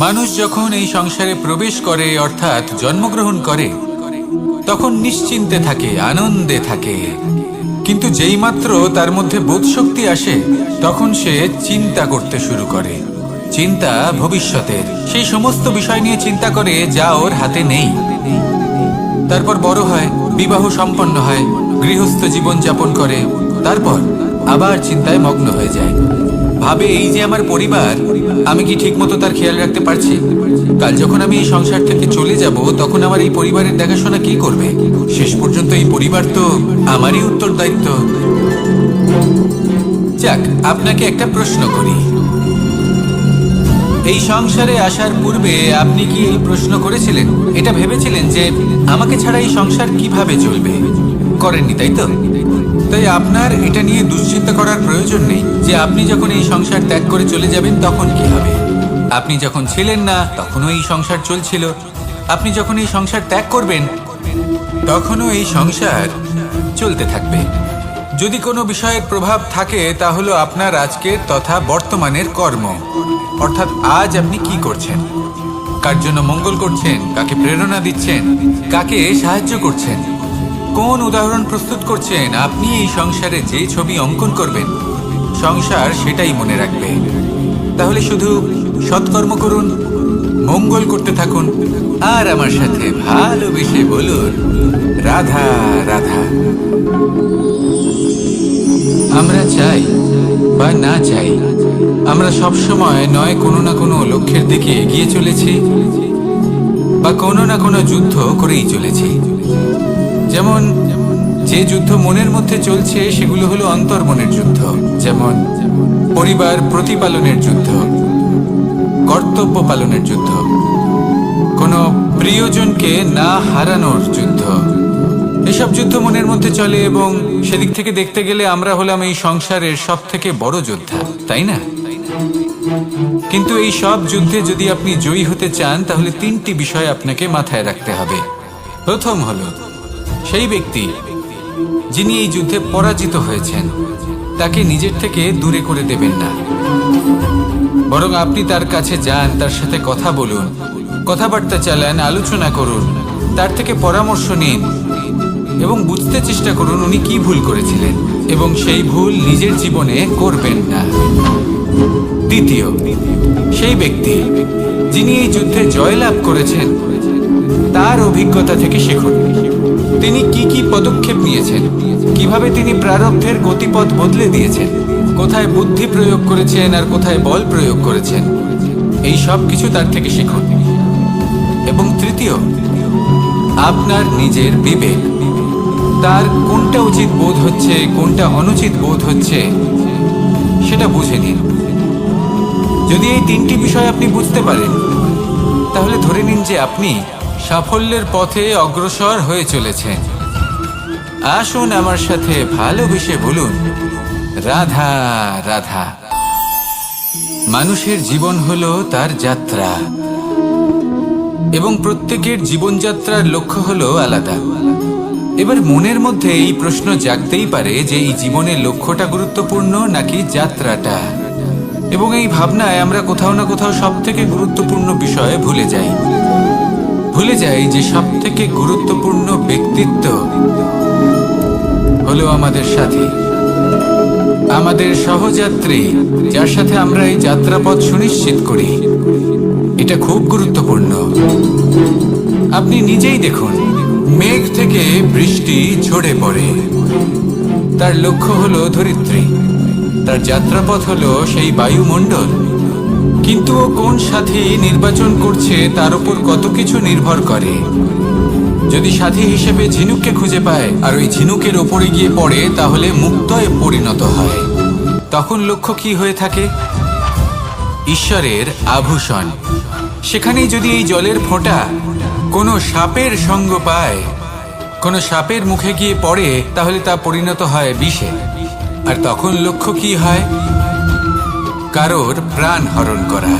মানুষ যখন এই সংসারে প্রবেশ করে অর্থাৎ জন্মগ্রহণ করে তখন নিশ্চিন্তে থাকে, আনন্দে থাকে। কিন্তু যেইমাত্র তার মধ্যে বোধশক্তি আসে তখন সে চিন্তা করতে শুরু করে। চিন্তা ভবিষ্যতের, সেই সমস্ত বিষয় নিয়ে চিন্তা করে যা ওর হাতে নেই। তারপর বড় হয়, বিবাহ সম্পন্ন হয়, গৃহস্থ জীবন যাপন করে, তারপর আবার চিন্তায় মগ্ন হয়ে যায়। ভাবে এই যে আমার পরিবার, আমি কি ঠিকমতো তার খেয়াল রাখতে পারছি? কাল যখন আমি এই সংসার থেকে চলে যাব তখন আমার এই পরিবারের দেখাশোনা কি করবে? শেষ পর্যন্ত এই পরিবার তো আমারই উত্তরদায়িত্ব। যাক, আপনাকে একটা প্রশ্ন করি। এই সংসারে আসার পূর্বে আপনি কি এই প্রশ্ন করেছিলেন, এটা ভেবেছিলেন যে আমাকে ছাড়া এই সংসার কিভাবে চলবে? করেননি, তাই তো? তাই আপনার এটা নিয়ে দুশ্চিন্তা করার প্রয়োজন নেই যে আপনি যখন এই সংসার ত্যাগ করে চলে যাবেন তখন কি হবে। আপনি যখন ছিলেন না তখনও এই সংসার চলছিল, আপনি যখন এই সংসার ত্যাগ করবেন তখনও এই সংসার চলতে থাকবে। যদি কোনো বিষয়ের প্রভাব থাকে তা হলো আপনার আজকের তথা বর্তমানের কর্ম, অর্থাৎ আজ আপনি কি করছেন, কার জন্য মঙ্গল করছেন, কাকে প্রেরণা দিচ্ছেন, কাকে সাহায্য করছেন, কোন উদাহরণ প্রস্তুত করছেন। আপনি এই সংসারে যে ছবি অঙ্কন করবেন সংসার সেটাই মনে রাখবে। তাহলে শুধু সৎকর্ম করুন, মঙ্গল করতে থাকুন, আর আমার সাথে ভালোবেসে বলুন রাধা রাধা। আমরা চাই বা না চাই, আমরা সবসময় নয় কোনো না কোনো লক্ষ্যের দিকে এগিয়ে চলেছি বা কোনো না কোনো যুদ্ধ করেই চলেছি। যেমন যে যুদ্ধ মনের মধ্যে চলছে সেগুলো হলো অন্তর্মনের যুদ্ধ, যেমন পরিবার প্রতিপালনের যুদ্ধ, কর্তব্য পালনের যুদ্ধ, কোনো প্রিয়জনকে না হারানোর যুদ্ধ। এসব যুদ্ধ মনের মধ্যে চলে এবং সেদিক থেকে দেখতে গেলে আমরা হলাম এই সংসারের সব থেকে বড় যোদ্ধা, তাই না? কিন্তু এই সব যুদ্ধে যদি আপনি জয়ী হতে চান তাহলে তিনটি বিষয় আপনাকে মাথায় রাখতে হবে। প্রথম হলো, সেই ব্যক্তি যিনি এই যুদ্ধে পরাজিত হয়েছেন তাকে নিজের থেকে দূরে করে দেবেন না, বরং আপনি তার কাছে যান, তার সাথে কথা বলুন, কথাবার্তা চালান, আলোচনা করুন, তার থেকে পরামর্শ নিন এবং বুঝতে চেষ্টা করুন উনি কি ভুল করেছিলেন এবং সেই ভুল নিজের জীবনে করবেন না। দ্বিতীয়, সেই ব্যক্তি যিনি এই যুদ্ধে জয়লাভ করেছেন তার অভিজ্ঞতা থেকে শিখুন। তিনি কি কি পদক্ষেপ নিয়েছেন, কিভাবে তিনি প্রারব্ধের গতিপথ বদলে দিয়েছেন, কোথায় বুদ্ধি প্রয়োগ করেছেন আর কোথায় বল প্রয়োগ করেছেন, এই সব কিছু তার থেকে শিখুন। এবং তৃতীয়, আপনার নিজের বিবেক, তার কোনটা উচিত বোধ হচ্ছে, কোনটা অনুচিত বোধ হচ্ছে সেটা বুঝে নিন। যদি এই তিনটি বিষয় আপনি বুঝতে পারেন তাহলে ধরে নিন যে আপনি সাফল্যের পথে অগ্রসর হয়ে চলেছেন। আসুন আমার সাথে ভালোবেসে বলুন রাধা রাধা। মানুষের জীবন হলো তার যাত্রা এবং প্রত্যেকের জীবনযাত্রার লক্ষ্য হলো আলাদা। এবার মনের মধ্যে এই প্রশ্ন জাগতেই পারে যে এই জীবনের লক্ষ্যটা গুরুত্বপূর্ণ নাকি যাত্রাটা, এবং এই ভাবনায় আমরা কোথাও না কোথাও সব থেকে গুরুত্বপূর্ণ বিষয়ে ভুলে যাই যে সব থেকে গুরুত্বপূর্ণ ব্যক্তিত্ব হলো আমাদের সাথী, আমাদের সহযাত্রী, যার সাথে আমরা এই যাত্রাপথ সুনিশ্চিত করি। এটা খুব গুরুত্বপূর্ণ। আপনি নিজেই দেখুন, মেঘ থেকে বৃষ্টি ঝরে পড়ে, তার লক্ষ্য হলো ধরিত্রী, তার যাত্রাপথ হলো সেই বায়ুমণ্ডল। কিন্তু ও কোন সাথী নির্বাচন করছে তার উপর কত কিছু নির্ভর করে। যদি সাথী হিসেবে ঝিনুককে খুঁজে পায় আর ওই ঝিনুকের ওপরে গিয়ে পড়ে তাহলে মুক্তয়ে পরিণত হয়। তখন লক্ষ্য কি হয়ে থাকে? ঈশ্বরের আভূষণ। সেখানেই যদি এই জলের ফোঁটা কোনো সাপের সঙ্গ পায়, কোনো সাপের মুখে গিয়ে পড়ে, তাহলে তা পরিণত হয় বিষে। আর তখন লক্ষ্য কি হয়? কারোর প্রাণ হরণ করা।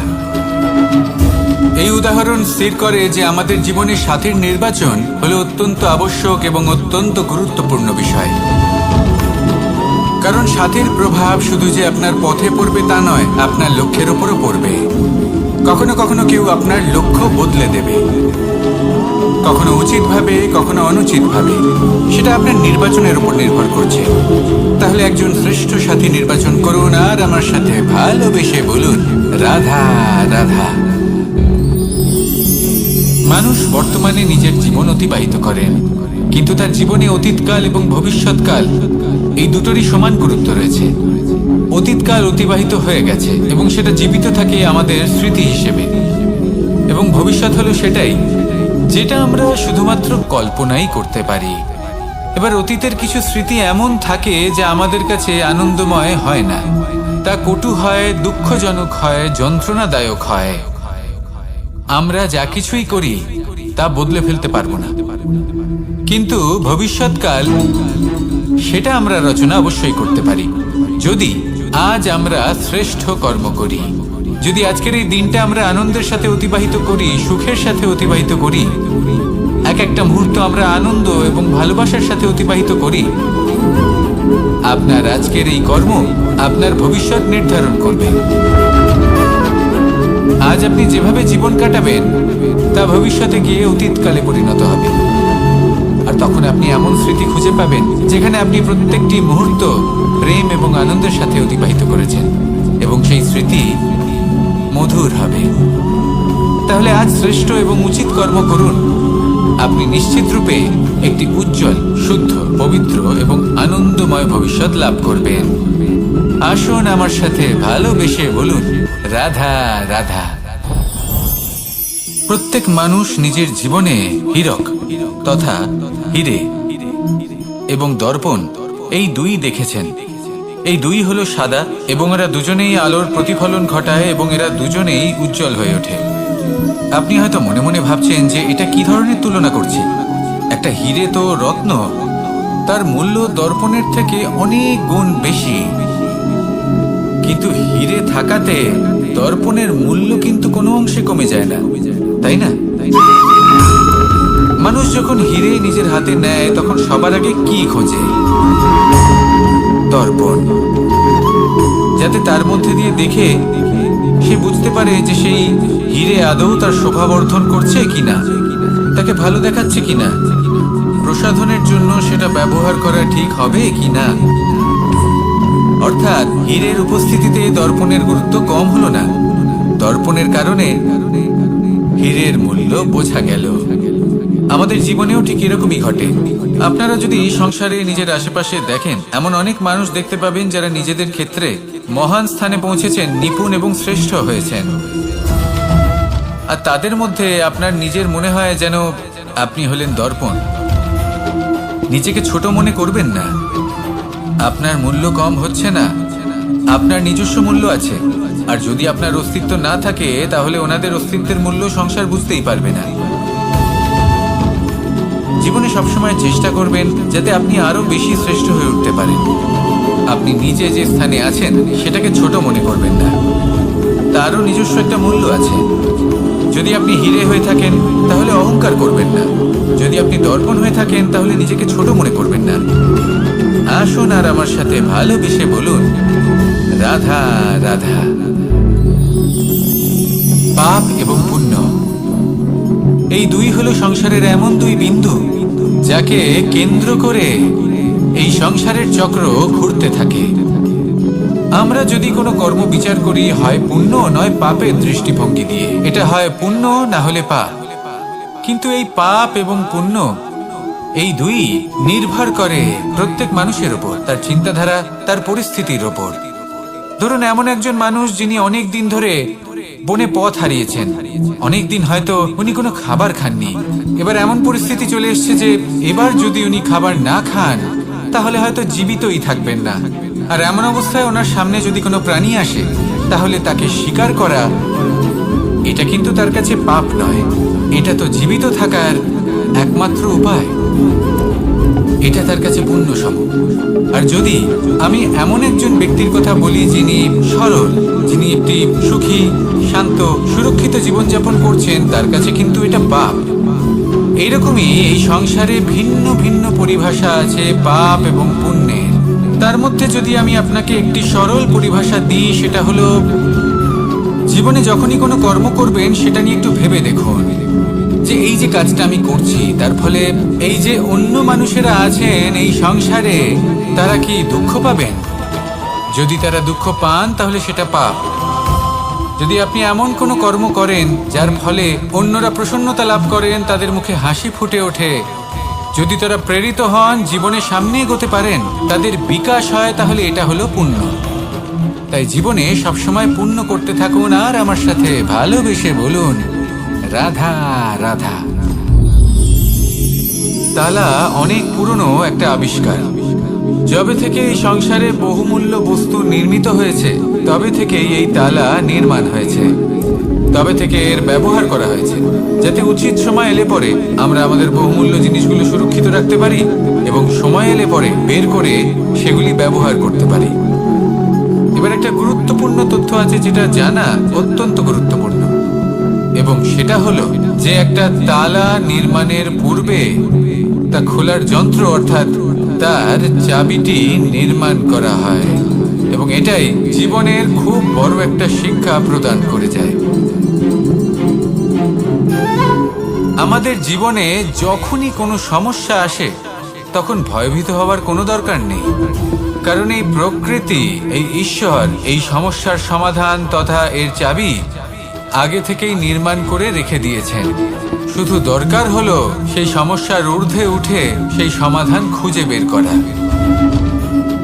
এই উদাহরণ স্থির করে যে আমাদের জীবনে সাথীর নির্বাচন হলো অত্যন্ত আবশ্যক এবং অত্যন্ত গুরুত্বপূর্ণ বিষয়। কারণ সাথীর প্রভাব শুধু যে আপনার পথে পড়বে তা নয়, আপনার লক্ষ্যের উপরও পড়বে। কখনো কখনো কেউ আপনার লক্ষ্য বদলে দেবে, কখনো উচিতভাবে, কখনো অনুচিতভাবে। সেটা আপনার নির্বাচনের উপর নির্ভর করছে। তাহলে একজন শ্রেষ্ঠ সাথী নির্বাচন করুন আর আমার সাথে ভালোবেসে বলুন, রাধা রাধা। মানুষ বর্তমানে নিজের জীবন অতিবাহিত করেন, কিন্তু তার জীবনে অতীতকাল এবং ভবিষ্যৎকাল এই দুটোরই সমান গুরুত্ব রয়েছে। অতীতকাল অতিবাহিত হয়ে গেছে এবং সেটা জীবিত থাকে আমাদের স্মৃতি হিসেবে, এবং ভবিষ্যৎ হলো সেটাই যেটা আমরা শুধুমাত্র কল্পনাই করতে পারি। এবার অতীতের কিছু স্মৃতি এমন থাকে যা আমাদের কাছে আনন্দময় হয় না, তা কটু হয়, দুঃখজনক হয়, যন্ত্রণাদায়ক হয়। আমরা যা কিছুই করি তা বদলে ফেলতে পারবো না, কিন্তু ভবিষ্যৎকাল সেটা আমরা রচনা অবশ্যই করতে পারি, যদি আজ আমরা শ্রেষ্ঠ কর্ম করি। যদি আজকের এই দিনটা আমরা আনন্দের সাথে অতিবাহিত করি, সুখের সাথে অতিবাহিত করি, এক একটা মুহূর্ত আমরা আনন্দ এবং ভালোবাসার সাথে অতিবাহিত করি, আপনার আজকের এই কর্ম আপনার ভবিষ্যৎ নির্ধারণ করবে। আজ আপনি যেভাবে জীবন কাটাবেন তা ভবিষ্যতে গিয়ে অতীতকালে পরিণত হবে, আর তখন আপনি এমন স্মৃতি খুঁজে পাবেন যেখানে আপনি প্রত্যেকটি মুহূর্ত প্রেম এবং আনন্দের সাথে অতিবাহিত করেছেন, এবং সেই স্মৃতি মধুর হবে। তাহলে আজ শ্রেষ্ঠ এবং উচিত কর্ম করুন। আপনি নিশ্চিত রূপে একটি উজ্জ্বল, শুদ্ধ, পবিত্র এবং আনন্দময় ভবিষ্যৎ লাভ করবেন। আসুন আমার সাথে ভালোবেসে বলুন, রাধা রাধা। প্রত্যেক মানুষ নিজের জীবনে হীরক তথা হিরে এবং দর্পণ এই দুই দেখেছেন। এই দুই হলো সাদা এবং এরা দুজনেই আলোর প্রতিফলন ঘটায় এবং এরা দুজনেই উজ্জ্বল হয়ে ওঠে। আপনি হয়তো মনে মনে ভাবছেন যে এটা কি ধরনের তুলনা করছে। একটা হিরে তো রত্ন, তার মূল্য দর্পণের থেকে অনেক গুণ বেশি, কিন্তু হিরে থাকাতে দর্পণের মূল্য কিন্তু কোনো অংশে কমে যায় না, তাই না? মানুষ যখন হিরে নিজের হাতে নেয় তখন সবার আগে কি খোঁজে? দর্পণ, যাতে তার মধ্যে দিয়ে দেখে সে বুঝতে পারে যে সেই হিরে আদৌ তার শোভাবর্ধন করছে কিনা, তাকে ভালো দেখাচ্ছে কিনা, প্রসাধনের জন্য সেটা ব্যবহার করা ঠিক হবে কিনা। অর্থাৎ হীরের উপস্থিতিতে দর্পণের গুরুত্ব কম হলো না, দর্পণের কারণে হীরের মূল্য বোঝা গেল। আমাদের জীবনেও ঠিক এরকমই ঘটে। আপনারা যদি সংসারে নিজের আশেপাশে দেখেন, এমন অনেক মানুষ দেখতে পাবেন যারা নিজেদের ক্ষেত্রে মহান স্থানে পৌঁছেছেন, নিপুণ এবং শ্রেষ্ঠ হয়েছেন, আর তাদের মধ্যে আপনার নিজের মনে হয় যেন আপনি হলেন দর্পণ। নিজেকে ছোট মনে করবেন না। আপনার মূল্য কম হচ্ছে না, আপনার নিজস্ব মূল্য আছে, আর যদি আপনার অস্তিত্ব না থাকে তাহলে ওনাদের অস্তিত্বের মূল্য সংসার বুঝতেই পারবে না। জীবনে সবসময় চেষ্টা করবেন যাতে আপনি আরো বেশি শ্রেষ্ঠ হয়ে উঠতে পারেন। আপনি নিজে যে স্থানে আছেন সেটাকে ছোট মনে করবেন না, তারও নিজস্ব একটা মূল্য আছে। যদি আপনি হিরে হয়ে থাকেন তাহলে অহংকার করবেন না, যদি আপনি দর্পণ হয়ে থাকেন তাহলে নিজেকে ছোট মনে করবেন না। আসুন আর আমার সাথে ভালোবেসে বলুন, রাধা রাধা। পাপ এবং পুণ্য এই দুই হলো সংসারের এমন দুই বিন্দু যাকে কেন্দ্র করে এই সংসারের চক্র ঘুরতে থাকে। আমরা যদি কোনো কর্ম বিচার করি, হয় পুণ্য নয় পাপের দৃষ্টিভঙ্গি দিয়ে, এটা হয় পুণ্য না হলে পাপ। কিন্তু এই পাপ এবং পুণ্য এই দুই নির্ভর করে প্রত্যেক মানুষের ওপর, তার চিন্তাধারা, তার পরিস্থিতির ওপর। ধরুন এমন একজন মানুষ যিনি অনেক দিন ধরে বনে পথ হারিয়েছেন, অনেক দিন হয়তো উনি কোনো খাবার খাননি। এবার এমন পরিস্থিতি চলে এসছে যে এবার যদি উনি খাবার না খান তাহলে হয়তো জীবিতই থাকবেন না। আর এমন অবস্থায় ওনার সামনে যদি কোনো প্রাণী আসে তাহলে তাকে শিকার করা, এটা কিন্তু তার কাছে পাপ নয়, এটা তো জীবিত থাকার একমাত্র উপায়। এটা তার কাছে পুণ্য সম। আর যদি আমি এমন একজন ব্যক্তির কথা বলি যিনি সরল, যিনি একটি সুখী, শান্ত, সুরক্ষিত জীবনযাপন করছেন, তার কাছে কিন্তু এটা পাপ। এইরকমই এই সংসারে ভিন্ন ভিন্ন পরিভাষা আছে পাপ এবং পুণ্যের। তা তার মধ্যে যদি আমি আপনাকে একটি সরল পরিভাষা দিই, সেটা হলো জীবনে যখনই কোনো কর্ম করবেন সেটা নিয়ে একটু ভেবে দেখুন যে এই যে কাজটা আমি করছি তার ফলে এই যে অন্য মানুষেরা আছেন এই সংসারে, তারা কি দুঃখ পাবেন? যদি তারা দুঃখ পান তাহলে সেটা পাপ। যদি আপনি এমন কোনো কর্ম করেন যার ফলে অন্যরা প্রসন্নতা লাভ করেন, তাদের মুখে হাসি ফুটে ওঠে, যদি তারা প্রেরিত হন, জীবনে সামনে এগোতে পারেন, তাদের বিকাশ হয়, তাহলে এটা হলো পুণ্য। তাই জীবনে সবসময় পুণ্য করতে থাকুন আর আমার সাথে ভালোবেসে বলুন রাধা রাধা। তালা অনেক পুরনো একটা আবিষ্কার। যবে থেকে এই সংসারে বহুমূল্য বস্তু নির্মিত হয়েছে তবে থেকেই এই তালা নির্মাণ হয়েছে, তবে থেকে এর ব্যবহার করা হয়েছে, যাতে উচিত সময় এলে পরে আমরা আমাদের বহুমূল্য জিনিসগুলো সুরক্ষিত রাখতে পারি এবং সময় এলে পরে বের করে সেগুলি ব্যবহার করতে পারি। এবার একটা গুরুত্বপূর্ণ তথ্য আছে যেটা জানা অত্যন্ত গুরুত্বপূর্ণ, এবং সেটা হলো যে একটা তালা নির্মাণের পূর্বে তা খোলার যন্ত্র অর্থাৎ তার চাবিটি নির্মাণ করা হয়, এবং এটাই জীবনের খুব বড় একটা শিক্ষা প্রদান করে যায়। আমাদের জীবনে যখনই কোনো সমস্যা আসে তখন ভয়ভীত হওয়ার কোনো দরকার নেই, কারণ এই প্রকৃতি, এই ঈশ্বর এই সমস্যার সমাধান তথা এর চাবি আগে থেকেই নির্মাণ করে রেখে দিয়েছেন। শুধু দরকার হলো সেই সমস্যার ঊর্ধ্বে উঠে সেই সমাধান খুঁজে বের করা।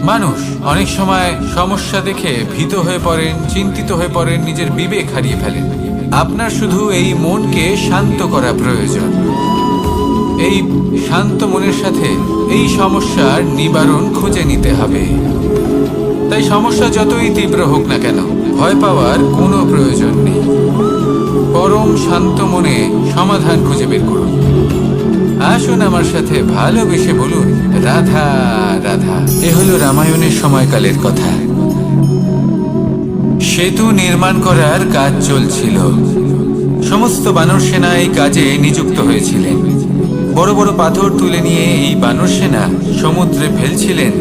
মানুষ অনেক সময় সমস্যা দেখে ভীত হয়ে পড়েন, চিন্তিত হয়ে পড়েন, নিজের বিবেক হারিয়ে ফেলেন। আপনার শুধু এই মনকে শান্ত করা প্রয়োজন। এই শান্ত মনের সাথে এই সমস্যার নিবারণ খুঁজে নিতে হবে। তাই সমস্যা যতই তীব্র হোক না কেন, ভয় পাওয়ার কোনো প্রয়োজন নেই। পরম শান্ত মনে সমাধান খুঁজে বের করুন। আসুন আমার সাথে ভালোবেসে বলুন রাধা রাধা। এ হলো রামায়ণের সময়কালের কথা। সেতু নির্মাণ করার কাজ চলছিল। সমস্ত বানর সেনা এই কাজে নিযুক্ত হয়েছিলেন। বড় বড় পাথর তুলে নিয়ে এই বানর সেনা সমুদ্রে ফেলছিলেন।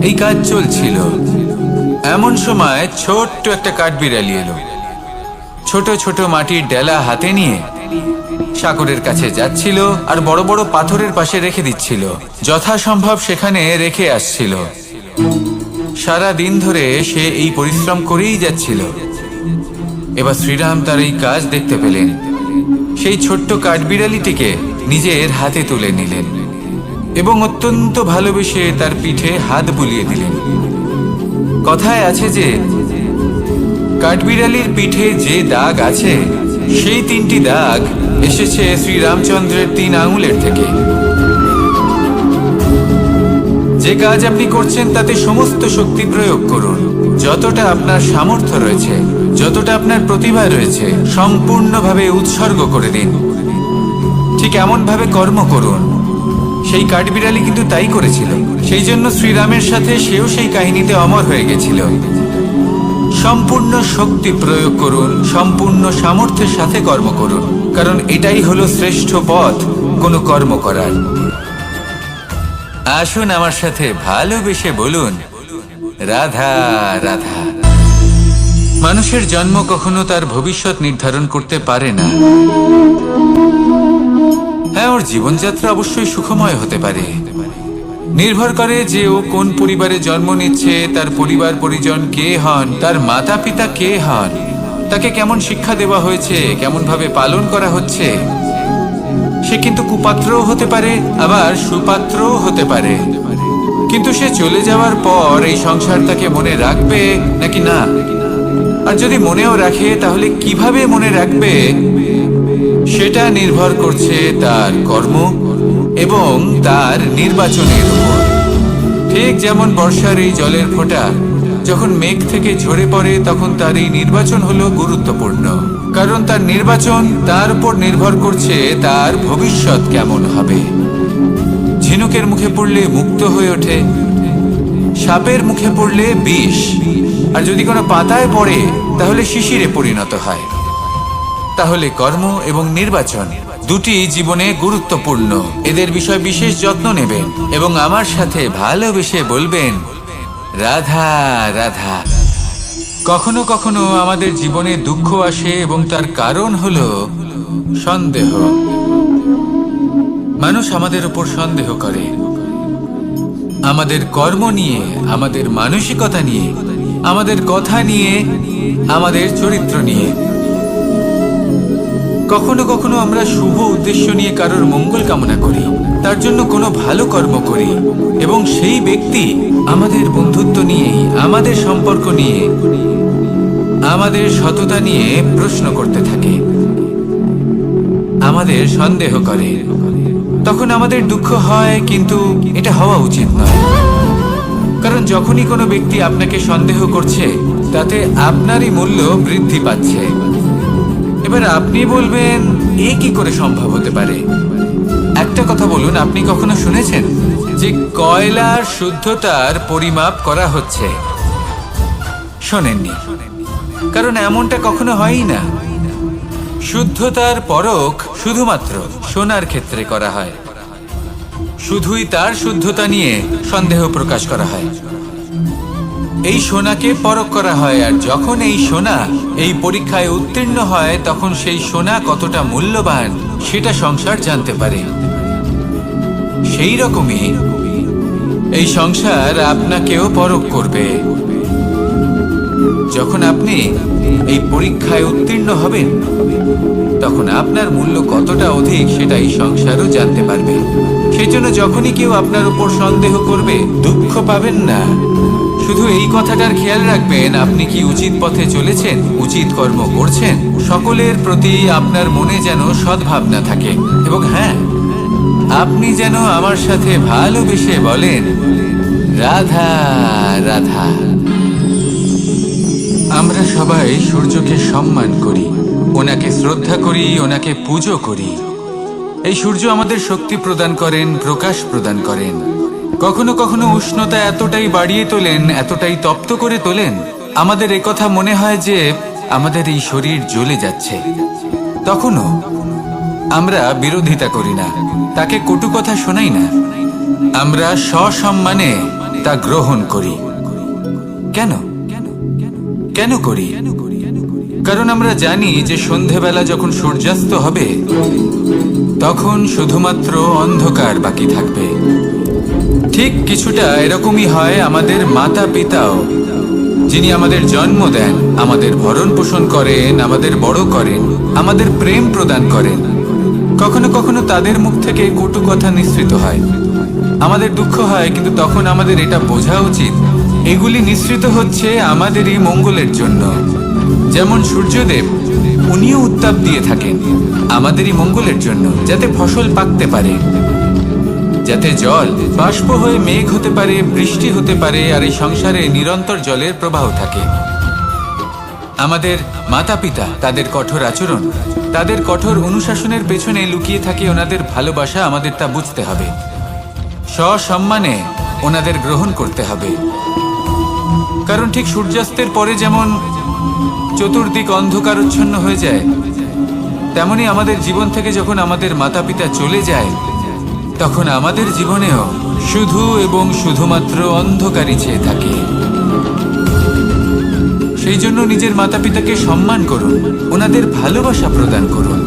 এই কাজ চলছিল। এমন সময় ছোট্ট একটা কাঠবিড়ালি এলো। ছোট ছোট মাটির ডেলা হাতে নিয়ে সাগরের কাছে যাচ্ছিল আর বড় বড় পাথরের পাশে রেখে দিচ্ছিল, যথাসম্ভব সেখানে রেখে আসছিল। সারা দিন ধরে সে এই পরিশ্রম করেই যাচ্ছিল। এবার শ্রীরাম তার এই কাজ দেখতে পেলেন। সেই ছোট্ট কাঠবিড়ালিটিকে নিজের হাতে তুলে নিলেন এবং অত্যন্ত ভালোবেসে তার পিঠে হাত বুলিয়ে দিলেন। কথায় আছে যে কাঠবিড়ালির পিঠে যে দাগ আছে সেই 3টি দাগ এসেছে শ্রীরামচন্দ্রের 3 আঙুলের থেকে। যে কাজ আপনি করছেন তাতে সমস্ত শক্তি প্রয়োগ করুন। যতটা আপনার সামর্থ্য রয়েছে, যতটা আপনার প্রতিভা রয়েছে, সম্পূর্ণভাবে উৎসর্গ করে দিন। ঠিক এমন ভাবে কর্ম করুন। সেই কাঠবিড়ালি কিন্তু তাই করেছিল। সেই জন্য শ্রীরামের সাথে সেও সেই কাহিনীতে অমর হয়ে গেছিল। সম্পূর্ণ শক্তি প্রয়োগ করুন, সম্পূর্ণ সামর্থ্যের সাথে কর্ম করুন, কারণ এটাই হলো শ্রেষ্ঠ পথ কোনো কর্ম করার। আসুন আমার সাথে ভালোবেসে বলুন রাধা রাধা। মানুষের জন্ম কখনো তার ভবিষ্যৎ নির্ধারণ করতে পারে না। হ্যাঁ, ওর জীবনযাত্রা অবশ্যই সুখময় হতে পারে। নির্ভর করে যে ও কোন পরিবারে জন্ম নিচ্ছে, তার পরিবার পরিজন কে হন, তার মাতা পিতা কে হন, তাকে কেমন শিক্ষা দেওয়া হয়েছে, কেমন ভাবে পালন করা হচ্ছে। সে কিন্তু কুপাত্রও হতে পারে, আবার সুপাত্রও হতে পারে। কিন্তু সে চলে যাওয়ার পর এই সংসার তাকে মনে রাখবে নাকি না, আর যদি মনেও রাখে তাহলে কিভাবে মনে রাখবে সেটা নির্ভর করছে তার কর্ম এবং তার নির্বাচনের উপর। ঠিক যেমন বর্ষার এই জলের ফোঁটা যখন মেঘ থেকে ঝরে পড়ে, তখন তার এই নির্বাচন হলো গুরুত্বপূর্ণ, কারণ তার নির্বাচন তার উপর নির্ভর করছে তার ভবিষ্যৎ কেমন হবে। ঝিনুকের মুখে পড়লে মুক্ত হয়ে ওঠে, সাপের মুখে পড়লে বিষ, আর যদি কোনো পাতায় পড়ে তাহলে শিশিরে পরিণত হয়। তাহলে কর্ম এবং নির্বাচন দুটি জীবনে গুরুত্বপূর্ণ। এদের বিষয়ে বিশেষ যত্ন নেবেন এবং আমার সাথে ভালোবেসে বলবেন রাধা রাধা। কখনো কখনো আমাদের জীবনে দুঃখ আসে এবং তার কারণ হলো সন্দেহ। মানুষ আমাদের উপর সন্দেহ করে, আমাদের কর্ম নিয়ে, আমাদের মানসিকতা নিয়ে, আমাদের কথা নিয়ে, আমাদের চরিত্র নিয়ে। কখনো কখনো আমরা শুভ উদ্দেশ্য নিয়ে কারোর মঙ্গল কামনা করি, তার জন্য কোনো ভালো কর্ম করি, এবং সেই ব্যক্তি আমাদের বন্ধুত্ব নিয়ে, আমাদের সম্পর্ক নিয়ে, আমাদের সততা নিয়ে প্রশ্ন করতে থাকে, আমাদের সন্দেহ করে। তখন আমাদের দুঃখ হয়, কিন্তু এটা হওয়া উচিত নয়। কারণ যখনই কোনো ব্যক্তি আপনাকে সন্দেহ করছে, তাতে আপনারই মূল্য বৃদ্ধি পাচ্ছে। এবার আপনি বলবেন, এ কি করে সম্ভব হতে পারে? একটা কথা বলুন, আপনি কখনো শুনেছেন যে কয়লার শুদ্ধতার পরিমাপ করা হচ্ছে? শোনেননি, কারণ এমনটা কখনো হয়ই না। শুদ্ধতার পরখ শুধুমাত্র সোনার ক্ষেত্রে করা হয়। শুধুই তার শুদ্ধতা নিয়ে সন্দেহ প্রকাশ করা হয়। এই সোনাকে পরখ করা হয়, আর যখন এই সোনা এই পরীক্ষায় উত্তীর্ণ হয়, তখন সেই সোনা কতটা মূল্যবান সেটা সংসার জানতে পারে। সেই রকমই এই সংসার আপনাকেও পরখ করবে। যখন আপনি এই পরীক্ষায় উত্তীর্ণ হবেন, তখন আপনার মূল্য কতটা অধিক সেটা এই সংসারও জানতে পারবে। সেই জন্য যখনই কেউ আপনার উপর সন্দেহ করবে, দুঃখ পাবেন না। শুধু এই কথাটার খেয়াল রাখবেন, আপনি কি উচিত পথে চলেছেন, উচিত কর্ম করছেন। সকলের প্রতি আপনার মনে যেন সদ্ভাবনা থাকে, এবং হ্যাঁ, আপনি যেন আমার সাথে ভালোবেসে বলেন, রাধা রাধা। আমরা সবাই সূর্যকে সম্মান করি, ওনাকে শ্রদ্ধা করি, ওনাকে পুজো করি। এই সূর্য আমাদের শক্তি প্রদান করেন, প্রকাশ প্রদান করেন। কখনো কখনো উষ্ণতা এতটাই বাড়িয়ে তোলেন, এতটাই তপ্ত করে তোলেন, আমাদের একথা মনে হয় যে আমাদের এই শরীর জ্বলে যাচ্ছে। তখনও আমরা বিরোধিতা করি না, তাকে কটু কথা শোনাই না। আমরা সসম্মানে তা গ্রহণ করি। কেন কেন করি? কারণ আমরা জানি যে সন্ধেবেলা যখন সূর্যাস্ত হবে, তখন শুধুমাত্র অন্ধকার বাকি থাকবে। ঠিক কিছুটা এরকমই হয় আমাদের মাতা পিতাও, যিনি আমাদের জন্ম দেন, আমাদের ভরণ পোষণ করেন, আমাদের বড় করেন, আমাদের প্রেম প্রদান করেন। কখনো কখনো তাদের মুখ থেকে কটু কথা নিঃসৃত হয়, আমাদের দুঃখ হয়, কিন্তু তখন আমাদের এটা বোঝা উচিত, এগুলি নিঃসৃত হচ্ছে আমাদেরই মঙ্গলের জন্য। যেমন সূর্যদেব, উনিও উত্তাপ দিয়ে থাকেন আমাদেরই মঙ্গলের জন্য, যাতে ফসল পাকতে পারে, যাতে জল বাষ্প হয়ে মেঘ হতে পারে, বৃষ্টি হতে পারে, আর এই সংসারে নিরন্তর জলের প্রবাহ থাকে। আমাদের মাতা পিতা, তাদের কঠোর আচরণ, তাদের কঠোর অনুশাসনের পেছনে লুকিয়ে থাকে ওনাদের ভালোবাসা। আমাদের তা বুঝতে হবে, সসম্মানে ওনাদের গ্রহণ করতে হবে। কারণ ঠিক সূর্যাস্তের পরে যেমন চতুর্দিক অন্ধকারচ্ছন্ন হয়ে যায়, তেমনি আমাদের জীবন থেকে যখন আমাদের মাতা পিতা চলে যায়, তখন আমাদের জীবনেও শুধু এবং শুধুমাত্র অন্ধকারই ছেয়ে থাকে। সেই জন্য নিজের মাতা পিতাকে সম্মান করুন, ওনাদের ভালোবাসা প্রদান করুন।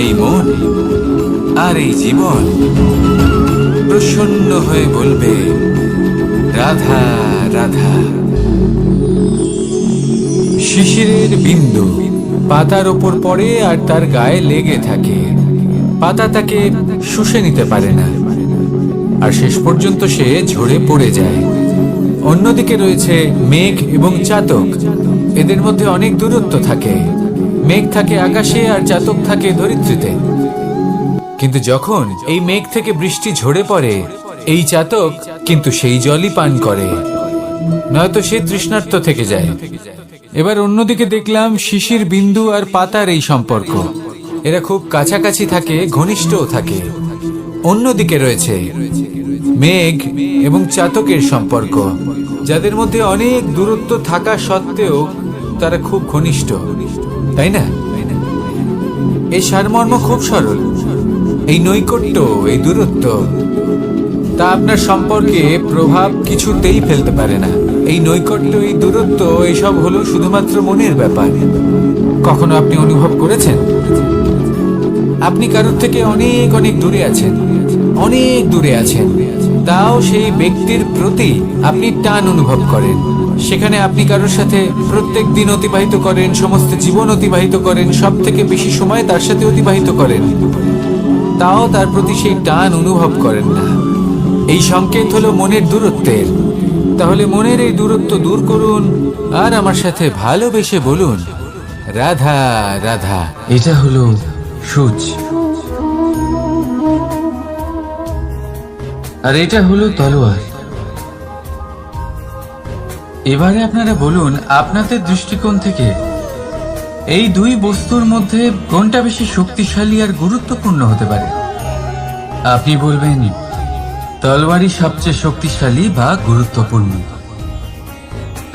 এই মন আর এই জীবন প্রসন্ন হয়ে বলবে, রাধা রাধা। শিশিরের বিন্দু পাতার ওপর পড়ে আর তার গায়ে লেগে থাকে। পাতা তাকে শুষে নিতে পারে না, আর শেষ পর্যন্ত সে ঝরে পড়ে যায়। অন্যদিকে রয়েছে মেঘ এবং চাতক। এদের মধ্যে অনেক দূরত্ব থাকে। মেঘ থাকে আকাশে আর চাতক থাকে ধরিত্রীতে। কিন্তু যখন এই মেঘ থেকে বৃষ্টি ঝরে পড়ে, এই চাতক কিন্তু সেই জলই পান করে, নয়তো সে তৃষ্ণার্ত থেকে যায়। এবার অন্যদিকে দেখলাম শিশির বিন্দু আর পাতার এই সম্পর্ক। এরা খুব কাছাকাছি থাকে, ঘনিষ্ঠও থাকে। অন্যদিকে রয়েছে মেঘ এবং চাতকের সম্পর্ক, যাদের মধ্যে অনেক দূরত্ব থাকা সত্ত্বেও তারা খুব ঘনিষ্ঠ, তাই না? এই সারমর্ম খুব সরল। এই নৈকট্য, এই দূরত্ব, তা আপনার সম্পর্কে প্রভাব কিছুতেই ফেলতে পারে না। এই নৈকট্য, এই দূরত্ব, এইসব হলো শুধুমাত্র মনের ব্যাপার। কখনো আপনি অনুভব করেছেন আপনি কারোর থেকে অনেক অনেক দূরে আছেন, অনেক দূরে আছেন, তাও সেই ব্যক্তির প্রতি আপনি টান অনুভব করেন। সেখানে আপনি কারোর সাথে প্রত্যেক দিন অতিবাহিত করেন, সমস্ত জীবন অতিবাহিত করেন, সব থেকে বেশি সময় তার সাথে অতিবাহিত করেন, তাও তার প্রতি সেই টান অনুভব করেন না। এই সংকেত হলো মনের দূরত্বের। তাহলে মনের এই দূরত্ব দূর করুন আর আমার সাথে ভালোবেসে বলুন, রাধা রাধা। এটা হলো সূচ, আর এটা হলো তলোয়ার। এবারে আপনারা বলুন, আপনাদের দৃষ্টিকোণ থেকে এই দুই বস্তুর মধ্যে কোনটা বেশি শক্তিশালী আর গুরুত্বপূর্ণ হতে পারে? আপনি বলবেন তলোয়ারই সবচেয়ে শক্তিশালী বা গুরুত্বপূর্ণ।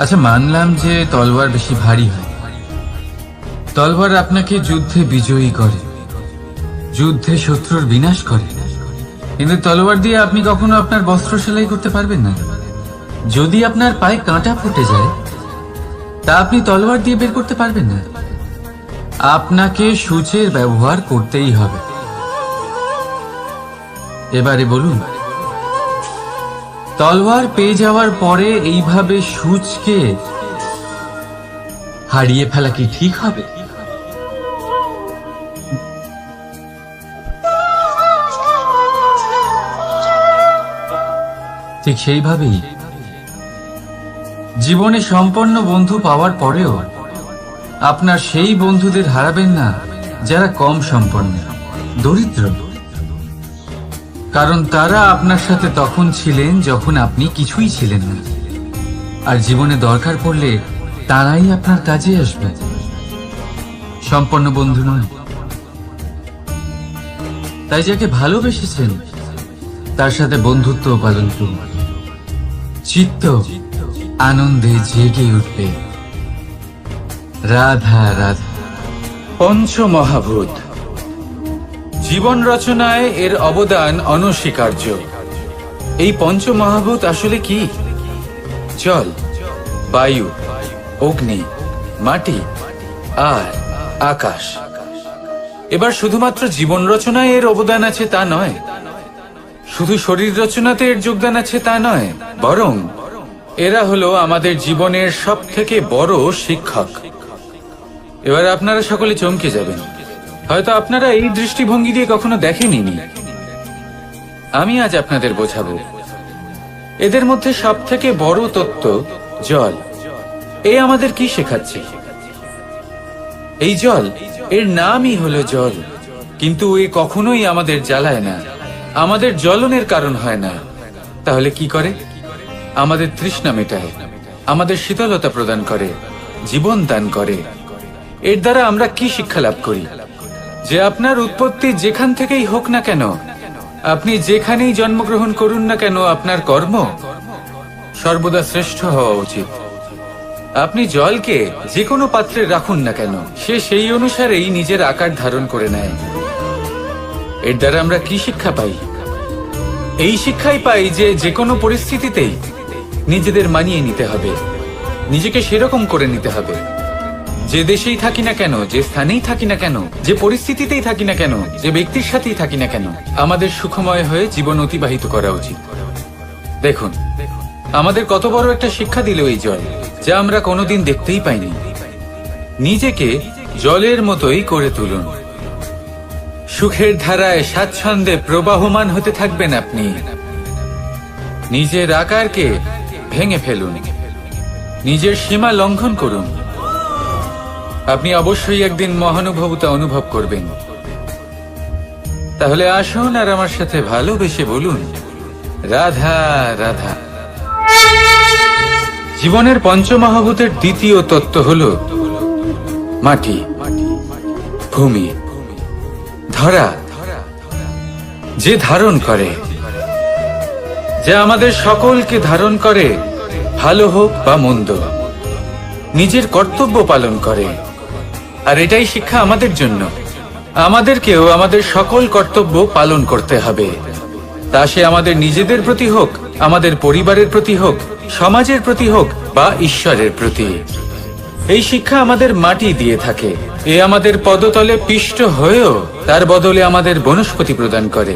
আচ্ছা, মানলাম যে তলোয়ার বেশি ভারী হয়। তলোয়ার আপনাকে যুদ্ধে বিজয়ী করে, যুদ্ধে শত্রুর বিনাশ করে, কিন্তু তলোয়ার দিয়ে আপনি কখনো আপনার বস্ত্র সেলাই করতে পারবেন না। যদি আপনার পায়ে কাঁটা ফুটে যায়, তা আপনি তলোয়ার দিয়ে বের করতে পারবেন না। আপনাকে সূচের ব্যবহার করতেই হবে। এবারে বলুন, তলোয়ার পেয়ে যাওয়ার পরে এইভাবে সূচকে হারিয়ে ফেলা কি ঠিক হবে? ঠিক সেইভাবেই জীবনে সম্পন্ন বন্ধু পাওয়ার পরেও আপনার সেই বন্ধুদের হারাবেন না যারা কম সম্পন্ন, দরিদ্র। কারণ তারা আপনার সাথে তখন ছিলেন যখন আপনি কিছুই ছিলেন না, আর জীবনে দরকার পড়লে তারাই আপনার কাজে আসবে, সম্পন্ন বন্ধু নয়। তাই যাকে ভালোবেসেছেন তার সাথে বন্ধুত্ব পালন করুন। চিত্ত আনন্দে জেগে উঠবে। রাধা রাধা। পঞ্চমহাভূত জীবন রচনায় এর অবদান অনস্বীকার্য। এই পঞ্চমহাভূত আসলে কি? জল, বায়ু, অগ্নি, মাটি আর আকাশ। এবার শুধুমাত্র জীবন রচনায় এর অবদান আছে তা নয়, শুধু শরীর রচনাতে এর যোগদান আছে তা নয়, বরং এরা হলো আমাদের জীবনের সব থেকে বড় শিক্ষক। এবার আপনারা সকলে চমকে যাবেন, হয়তো আপনারা এই দৃষ্টিভঙ্গি দিয়ে কখনো দেখেননি। আমি আজ আপনাদের বোঝাবো। এদের মধ্যে সব থেকে বড় তত্ত্ব জল। এ আমাদের কি শেখাচ্ছে? এই জল, এর নামই হলো জল, কিন্তু এ কখনোই আমাদের জ্বালায় না, আমাদের জ্বলনের কারণ হয় না। তাহলে কি করে? আমাদের তৃষ্ণা মেটায়, আমাদের শীতলতা প্রদান করে, জীবন দান করে। এর দ্বারা আমরা কি শিক্ষা লাভ করি? যে আপনার উৎপত্তি যেখান থেকেই হোক না কেন, আপনি যেখানেই জন্মগ্রহণ করুন না কেন, আপনার কর্ম সর্বদা শ্রেষ্ঠ হওয়া উচিত। আপনি জলকে যে কোনো পাত্রে রাখুন না কেন, সে সেই অনুসারেই নিজের আকার ধারণ করে নেয়। এর দ্বারা আমরা কি শিক্ষা পাই? এই শিক্ষাই পাই যে যে কোনো পরিস্থিতিতেই নিজেদের মানিয়ে নিতে হবে, নিজেকে সেরকম করে নিতে হবে। যে দেশেই থাকি না কেন, যে স্থানেই থাকি না কেন, যে পরিস্থিতিতেই থাকি না কেন, যে ব্যক্তির সাথেই থাকি না কেন, আমাদের সুখময় হয়ে জীবন অতিবাহিত করা উচিত। দেখুন, আমাদের কত বড় একটা শিক্ষা দিল এই জল, যা আমরা কোনোদিন দেখতেই পাইনি। নিজেকে জলের মতোই করে তুলুন। সুখের ধারায় স্বাচ্ছন্দ্যে প্রবাহমান হতে থাকবেন আপনি। নিজের আকারকে ভেঙে ফেলুন, নিজের সীমা লঙ্ঘন করুন। আপনি অবশ্যই একদিন মহানুভবতা অনুভব করবেন। তাহলে আসুন আর আমার সাথে ভালোবেসে বলুন, রাধা রাধা। জীবনের পঞ্চমহাভূতের দ্বিতীয় তত্ত্ব হল মাটি, ভূমি, ধরা, যে ধারণ করে, যা আমাদের সকলকে ধারণ করে, ভালো হোক বা মন্দ, নিজের কর্তব্য পালন করে। আর এটাই শিক্ষা আমাদের জন্য। আমাদেরকেও আমাদের সকল কর্তব্য পালন করতে হবে। তা সে আমাদের নিজেদের প্রতি হোক, আমাদের পরিবারের প্রতি হোক, সমাজের প্রতি হোক বা ঈশ্বরের প্রতি। এই শিক্ষা আমাদের মাটি দিয়ে থাকে। এ আমাদের পদতলে পিষ্ট হয়েও তার বদলে আমাদের বনস্পতি প্রদান করে।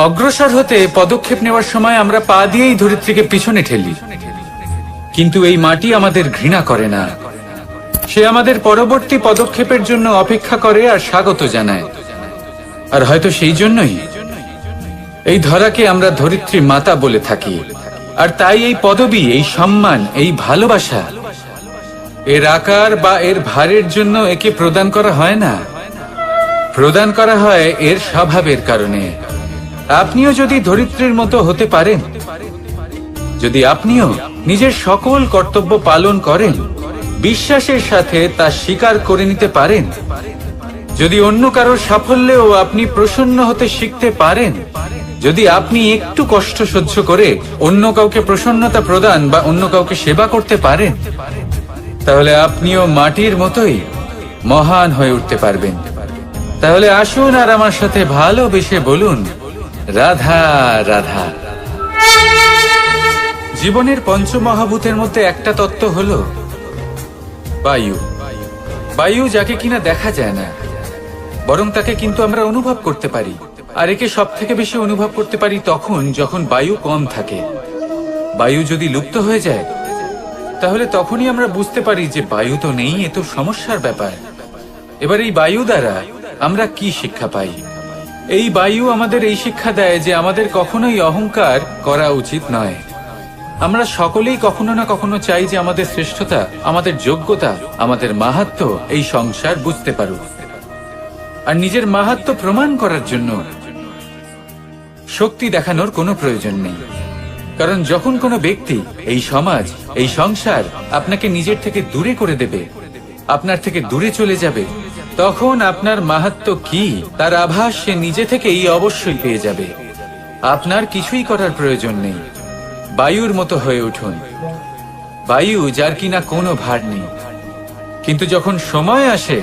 অগ্রসর হতে পদক্ষেপ নেওয়ার সময় আমরা পা দিয়েই ধরিত্রীকে পিছনে ঠেলি, কিন্তু এই মাটি আমাদের ঘৃণা করে না। সে আমাদের পরবর্তী পদক্ষেপের জন্য অপেক্ষা করে আর স্বাগত জানায়। আর হয়তো সেই জন্যই এই ধরাকে আমরা ধরিত্রী মাতা বলে থাকি। আর তাই এই পদবী, এই সম্মান, এই ভালোবাসা এর আকার বা এর ভারের জন্য একে প্রদান করা হয় না, প্রদান করা হয় এর স্বভাবের কারণে। আপনিও যদি ধরিত্রীর মতো হতে পারেন, যদি আপনিও নিজের সকল কর্তব্য পালন করেন, বিশ্বাসের সাথে তা স্বীকার করে নিতে পারেন, যদি অন্য কারোর সাফল্যেও আপনি প্রসন্ন হতে শিখতে পারেন, যদি আপনি একটু কষ্ট সহ্য করে অন্য কাউকে প্রসন্নতা প্রদান বা অন্য কাউকে সেবা করতে পারেন, তাহলে আপনিও মাটির মতোই মহান হয়ে উঠতে পারবেন। তাহলে আসুন আর আমার সাথে ভালোবেসে বলুন, রাধা রাধা। জীবনের পঞ্চমহাভূতের মধ্যে একটা তত্ত্ব হলো বায়ু। বায়ু যাকে কিনা দেখা যায় না, বরং তাকে কিন্তু আমরা অনুভব করতে পারি। আর একে সব থেকে বেশি অনুভব করতে পারি তখন যখন বায়ু কম থাকে। বায়ু যদি লুপ্ত হয়ে যায়, তাহলে তখনই আমরা বুঝতে পারি যে বায়ু তো নেই, এ তো সমস্যার ব্যাপার। এবার এই বায়ু দ্বারা আমরা কি শিক্ষা পাই? এই বায়ু আমাদের এই শিক্ষা দেয় যে আমাদের কখনোই অহংকার করা উচিত নয়। আমরা সকলেই কখনো না কখনো চাই যে আমাদের শ্রেষ্ঠতা, আমাদের যোগ্যতা, আমাদের মাহাত্ম্য এই সংসার বুঝতে পারুক। আর নিজের মাহাত্ম্য প্রমাণ করার জন্য শক্তি দেখানোর কোনো প্রয়োজন নেই। কারণ যখন কোনো ব্যক্তি, এই সমাজ, এই সংসার আপনাকে নিজের থেকে দূরে করে দেবে, আপনার থেকে দূরে চলে যাবে, তখন আপনার মাহাত্ম্য কি তার আভাস সে নিজে থেকেই অবশ্যই পেয়ে যাবে। আপনার কিছুই করার প্রয়োজন নেই। বায়ুর মতো হয়ে উঠুন, বায়ু যার কিনা কোনো ভার নেই। কিন্তু যখন সময় আসে,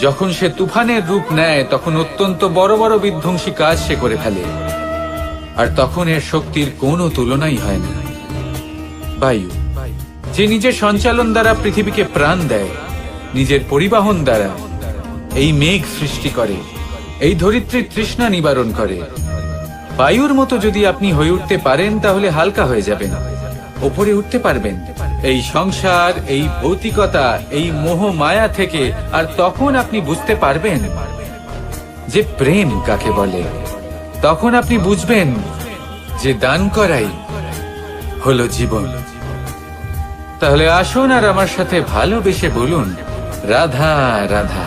যখন সে তুফানের রূপ নেয়, তখন অত্যন্ত বড় বড় বিধ্বংসী কাজ সে করে ফেলে। আর তখন এর শক্তির কোনো তুলনাই হয় না। বায়ু যে নিজের সঞ্চালন দ্বারা পৃথিবীকে প্রাণ দেয়, নিজের পরিবহন দ্বারা এই মেঘ সৃষ্টি করে, এই ধরিত্রীর তৃষ্ণা নিবারণ করে। বায়ুর মতো যদি আপনি হয়ে উঠতে পারেন, তাহলে হালকা হয়ে যাবেন, ওপরে উঠতে পারবেন এই সংসার, এই ভৌতিকতা, এই মোহ মায়া থেকে। আর তখন আপনি বুঝতে পারবেন যে প্রেম কাকে বলে। তখন আপনি বুঝবেন যে দান করাই হলো জীবন। তাহলে আসুন আর আমার সাথে ভালোবেসে বলুন, রাধা রাধা।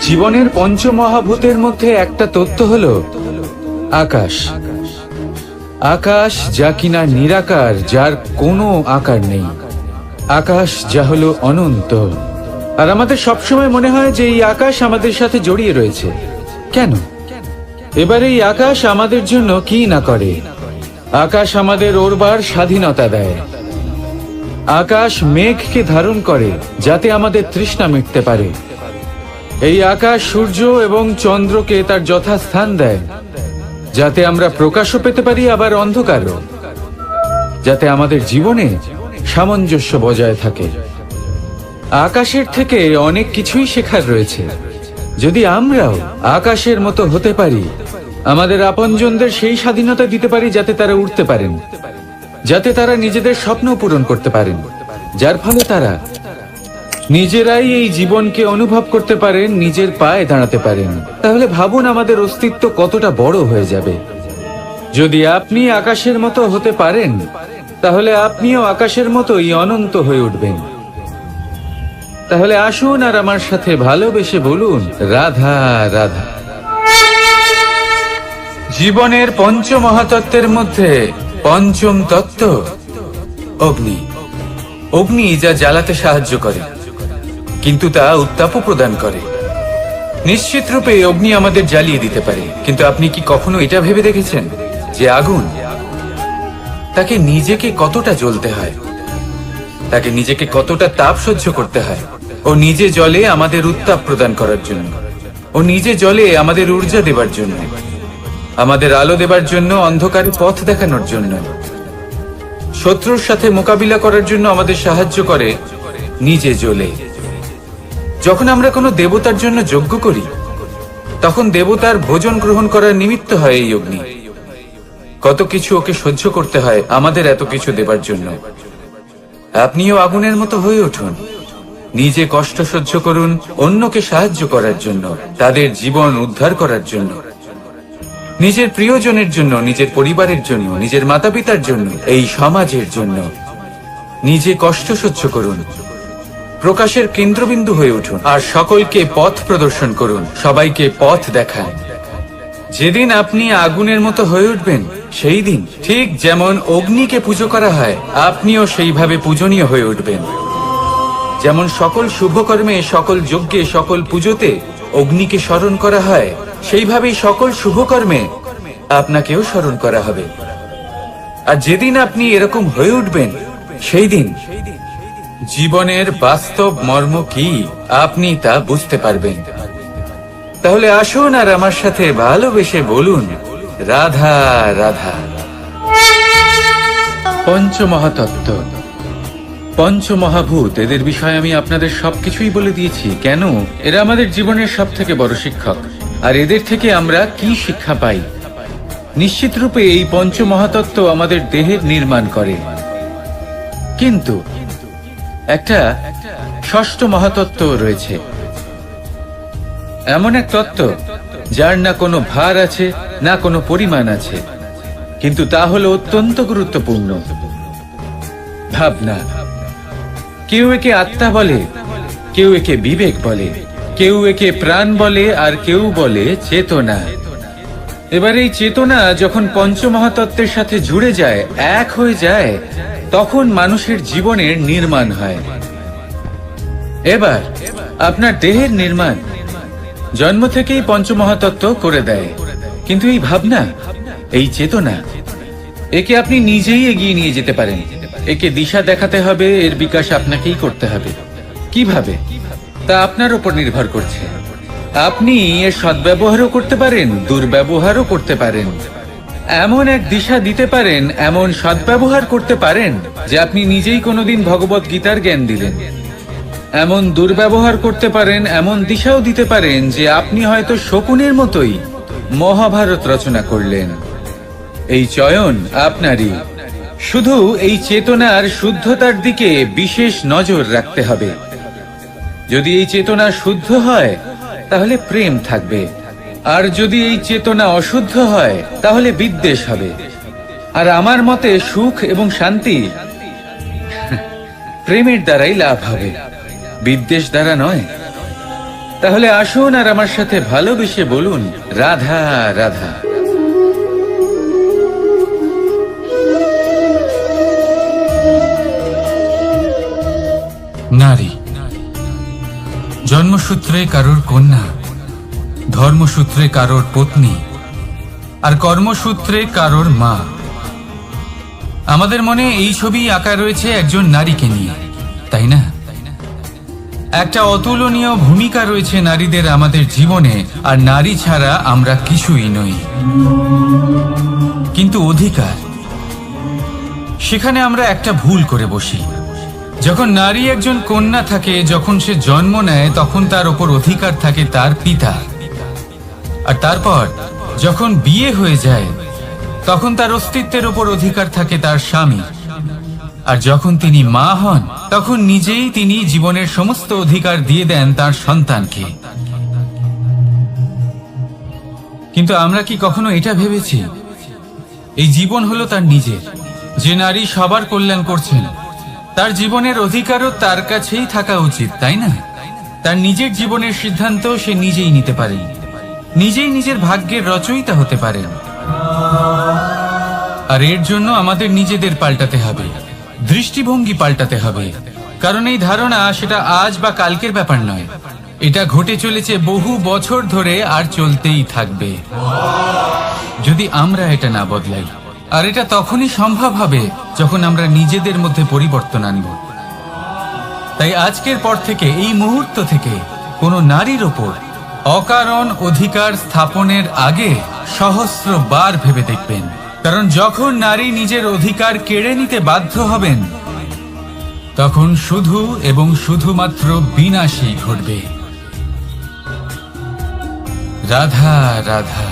জীবনের পঞ্চমহাভূতের মধ্যে একটা তত্ত্ব হলো আকাশ। আকাশ যা কিনা নিরাকার, যার কোনো আকার নেই। আকাশ যা হলো অনন্ত। আর আমাদের সবসময় মনে হয় যে এই আকাশ আমাদের সাথে জড়িয়ে রয়েছে। কেন? এবার এই আকাশ আমাদের জন্য কি না করে। আকাশ আমাদের ওড়বার স্বাধীনতা দেয়। আকাশ মেঘকে ধারণ করে যাতে আমাদের তৃষ্ণা মিটতে পারে। এই আকাশ সূর্য এবং চন্দ্রকে তার যথাস্থান দেয়, যাতে আমরা প্রকাশও পেতে পারি, আবার অন্ধকারও, যাতে আমাদের জীবনে সামঞ্জস্য বজায় থাকে। আকাশের থেকে অনেক কিছুই শেখার রয়েছে। যদি আমরাও আকাশের মতো হতে পারি, আমাদের আপনজনদের সেই স্বাধীনতা দিতে পারি যাতে তারা উঠতে পারেন, যাতে তারা নিজেদের স্বপ্ন পূরণ করতে পারেন, যার ফলে তারা নিজেরাই এই জীবনকে অনুভব করতে পারেন, নিজের পায়ে দাঁড়াতে পারেন, তাহলে ভাবুন আমাদের অস্তিত্ব কতটা বড় হয়ে যাবে। যদি আপনি আকাশের মতো হতে পারেন, তাহলে আপনিও আকাশের মতোই অনন্ত হয়ে উঠবেন। তাহলে আসুন আর আমার সাথে ভালোবেসে বলুন, রাধা রাধা। জীবনের পঞ্চমহাতত্ত্বের মধ্যে পঞ্চম তত্ত্ব অগ্নি। অগ্নি যা জ্বালাতে সাহায্য করে, কিন্তু তা উত্তাপও প্রদান করে। নিশ্চিত রূপে অগ্নি আমাদের জ্বালিয়ে দিতে পারে, কিন্তু আপনি কি কখনো এটা ভেবে দেখেছেন যে আগুন, তাকে নিজেকে কতটা জ্বলতে হয়, তাকে নিজেকে কতটা তাপ সহ্য করতে হয়, ও নিজে জ্বলে আমাদের উত্তাপ প্রদান করার জন্য। ও নিজে জলে আমাদের ঊর্জা দেবার জন্য, আমাদের আলো দেবার জন্য, অন্ধকারে পথ দেখানোর জন্য, শত্রুর সাথে মোকাবিলা করার জন্য আমাদের সাহায্য করে নিজে জ্বলে। যখন আমরা কোনো দেবতার জন্য যজ্ঞ করি, তখন দেবতার ভোজন গ্রহণ করার নিমিত্ত হয় এই অগ্নি। কত কিছু ওকে সহ্য করতে হয় আমাদের এত কিছু দেবার জন্য। আপনিও আগুনের মতো হয়ে উঠুন, নিজে কষ্ট সহ্য করুন অন্যকে সাহায্য করার জন্য, তাদের জীবন উদ্ধার করার জন্য, নিজের প্রিয়জনের জন্য, নিজের পরিবারের জন্য, নিজের মাতা পিতার জন্য, এই সমাজের জন্য। নিজে কষ্ট সহ্য করুন, প্রকাশের কেন্দ্রবিন্দু হয়ে উঠুন, আর সকলকে পথ প্রদর্শন করুন, সবাইকে পথ দেখান। যেদিন আপনি আগুনের মতো হয়ে উঠবেন, সেই দিন ঠিক যেমন অগ্নিকে পুজো করা হয়, আপনিও সেইভাবে পূজনীয় হয়ে উঠবেন। যেমন সকল শুভকর্মে, সকল যজ্ঞে, সকল পুজোতে অগ্নিকে স্মরণ করা হয়, সেইভাবেই সকল শুভকর্মে আপনাকেও স্মরণ করা হবে। আর যেদিন আপনি এরকম হয়ে উঠবেন, সেই দিন জীবনের বাস্তব মর্ম কি আপনি তা বুঝতে পারবেন। তাহলে আসুন আর আমার সাথে ভালোবেসে বলুন, রাধা রাধা। পঞ্চমহাতত্ত্ব, পঞ্চমহাভূত, এদের বিষয়ে আমি আপনাদের সবকিছুই বলে দিয়েছি। কেন? এরা আমাদের জীবনের সব থেকে বড় শিক্ষক। আর এদের থেকে আমরা কি শিক্ষা পাই? নিশ্চিত রূপে এই পঞ্চমহাতত্ত্ব আমাদের দেহের নির্মাণ করে, কিন্তু একটা ষষ্ঠ মহাতত্ত্ব রয়েছে, এমন এক তত্ত্ব যার না কোনো ভার আছে, না কোনো পরিমাণ আছে, কিন্তু তা হলো অত্যন্ত গুরুত্বপূর্ণ, ভাবনা। কেউ একে আত্মা বলে, কেউ একে বিবেক বলে, কেউ একে প্রাণ বলে, আর কেউ বলে চেতনা। এবার এই চেতনা যখন পঞ্চমহাতত্ত্বের সাথে জুড়ে যায়, এক হয়ে যায়, তখন মানুষের জীবনের নির্মাণ হয়। এবার আপনার দেহের নির্মাণ জন্ম থেকেই পঞ্চমহাতত্ত্ব করে দেয়, কিন্তু এই ভাবনা, এই চেতনা, একে আপনি নিজেই এগিয়ে নিয়ে যেতে পারেন। একে দিশা দেখাতে হবে, এর বিকাশ আপনাকেই করতে হবে। কিভাবে? তা আপনার উপর নির্ভর করছে। আপনি এর সদ্ব্যবহারও করতে পারেন, দুর্ব্যবহারও করতে পারেন। এমন এক দিশা দিতে পারেন, এমন সদ্ব্যবহার করতে পারেন যে আপনি নিজেই কোনোদিন ভগবত গীতার জ্ঞান দিলেন। এমন দুর্ব্যবহার করতে পারেন, এমন দিশাও দিতে পারেন যে আপনি হয়তো শকুনের মতোই মহাভারত রচনা করলেন। এই চয়ন আপনারই। শুধু এই চেতনার শুদ্ধতার দিকে বিশেষ নজর রাখতে হবে। যদি এই চেতনা শুদ্ধ হয়, তাহলে প্রেম থাকবে, আর যদি এই চেতনা অশুদ্ধ হয়, তাহলে বিদ্বেষ হবে। আর আমার মতে সুখ এবং শান্তি প্রেমের দ্বারাই লাভ হবে, বিদ্বেষ দ্বারা নয়। তাহলে আসুন আর আমার সাথে ভালোবেসে বলুন, রাধা রাধা। নারী জন্মসূত্রে কারোর কন্যা, ধর্মসূত্রে কারোর পত্নী, আর কর্মসূত্রে কারোর মা। আমাদের মনে এই ছবি আঁকা রয়েছে একজন নারীকে নিয়ে, তাই না? একটা অতুলনীয় ভূমিকা রয়েছে নারীদের আমাদের জীবনে, আর নারী ছাড়া আমরা কিছুই নই। কিন্তু অধিকার, সেখানে আমরা একটা ভুল করে বসি। যখন নারী একজন কন্যা থাকে, যখন সে জন্ম নেয়, তখন তার ওপর অধিকার থাকে তার পিতা। আর তারপর যখন বিয়ে হয়ে যায়, তখন তার অস্তিত্বের ওপর অধিকার থাকে তার স্বামী। আর যখন তিনি মা হন, তখন নিজেই তিনি জীবনের সমস্ত অধিকার দিয়ে দেন তার সন্তানকে। কিন্তু আমরা কি কখনো এটা ভেবেছি এই জীবন হলো তার নিজের? যে নারী সবার কল্যাণ করছেন, তার জীবনের অধিকারও তার কাছেই থাকা উচিত, তাই না? তার নিজের জীবনের সিদ্ধান্ত সে নিজেই নিতে পারেন, নিজেই নিজের ভাগ্যের রচয়িতা হতে পারেন। আর এর জন্য আমাদের নিজেদের পাল্টাতে হবে, দৃষ্টিভঙ্গি পাল্টাতে হবে। কারণ এই ধারণা সেটা আজ বা কালকের ব্যাপার নয়, এটা ঘটে চলেছে বহু বছর ধরে, আর চলতেই থাকবে যদি আমরা এটা না বদলাই। আর এটা তখনই সম্ভব হবে যখন আমরা নিজেদের মধ্যে পরিবর্তন আনব। তাই আজকের পর থেকে, এই মুহূর্ত থেকে, কোনো নারীর ওপর অকারণ অধিকার স্থাপনের আগে সহস্রবার ভেবে দেখবেন, কারণ যখন নারী নিজের অধিকার কেড়ে নিতে বাধ্য হবেন তখন শুধু এবং শুধুমাত্র বিনাশই ঘটবে। রাধা রাধা।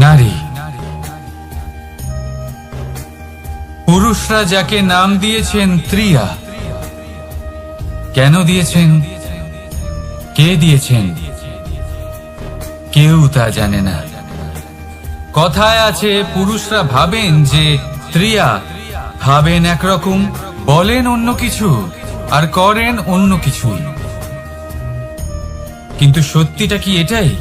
নারী, পুরুষরা যাকে নাম দিয়েছেন ত্রিয়া, কেন দিয়েছেন, কে দিয়েছেন, কেউ তা জানে না। কথায় আছে পুরুষরা ভাবেন যে ত্রিয়া, ভাবেন একরকম, বলেন অন্য কিছু আর করেন অন্য কিছুই। কিন্তু সত্যিটা কি এটাই?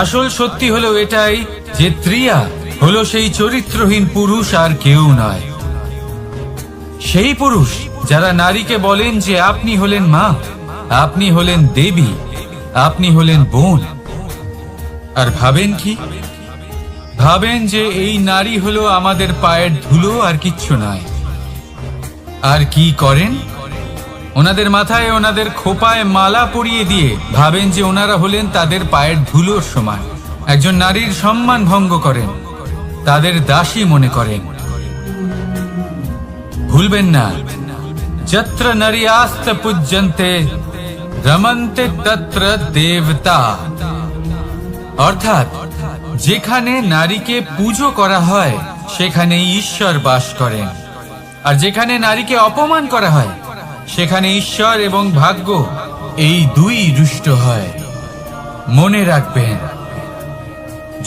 আসল সত্যি হলো এটাই যে ত্রিয়া হলো সেই চরিত্রহীন পুরুষ আর কেউ নয়। সেই পুরুষ যারা নারীকে বলেন যে আপনি হলেন মা, আপনি হলেন দেবী, আপনি হলেন বোন, আর ভাবেন কি? ভাবেন যে এই নারী হলো আমাদের পায়ের ধুলো আর কিচ্ছু নয়। আর কি করেন? ওনাদের মাথায় ওনাদের খোপায় মালা পরিয়ে দিয়ে ভাবেন যে ওনারা হলেন তাদের পায়ের ধুলোর সমান। একজন নারীর সম্মান ভঙ্গ করেন, তাদের দাসী মনে করেন। ভুলবেন না, যত্র নারী আস্ত পূজ্যন্তে রমন্তে তত্র দেবতা। অর্থাৎ যেখানে নারীকে পুজো করা হয় সেখানে ঈশ্বর বাস করেন, আর যেখানে নারীকে অপমান করা হয় সেখানে ঈশ্বর এবং ভাগ্য এই দুই রুষ্ট হয়। মনে রাখবেন,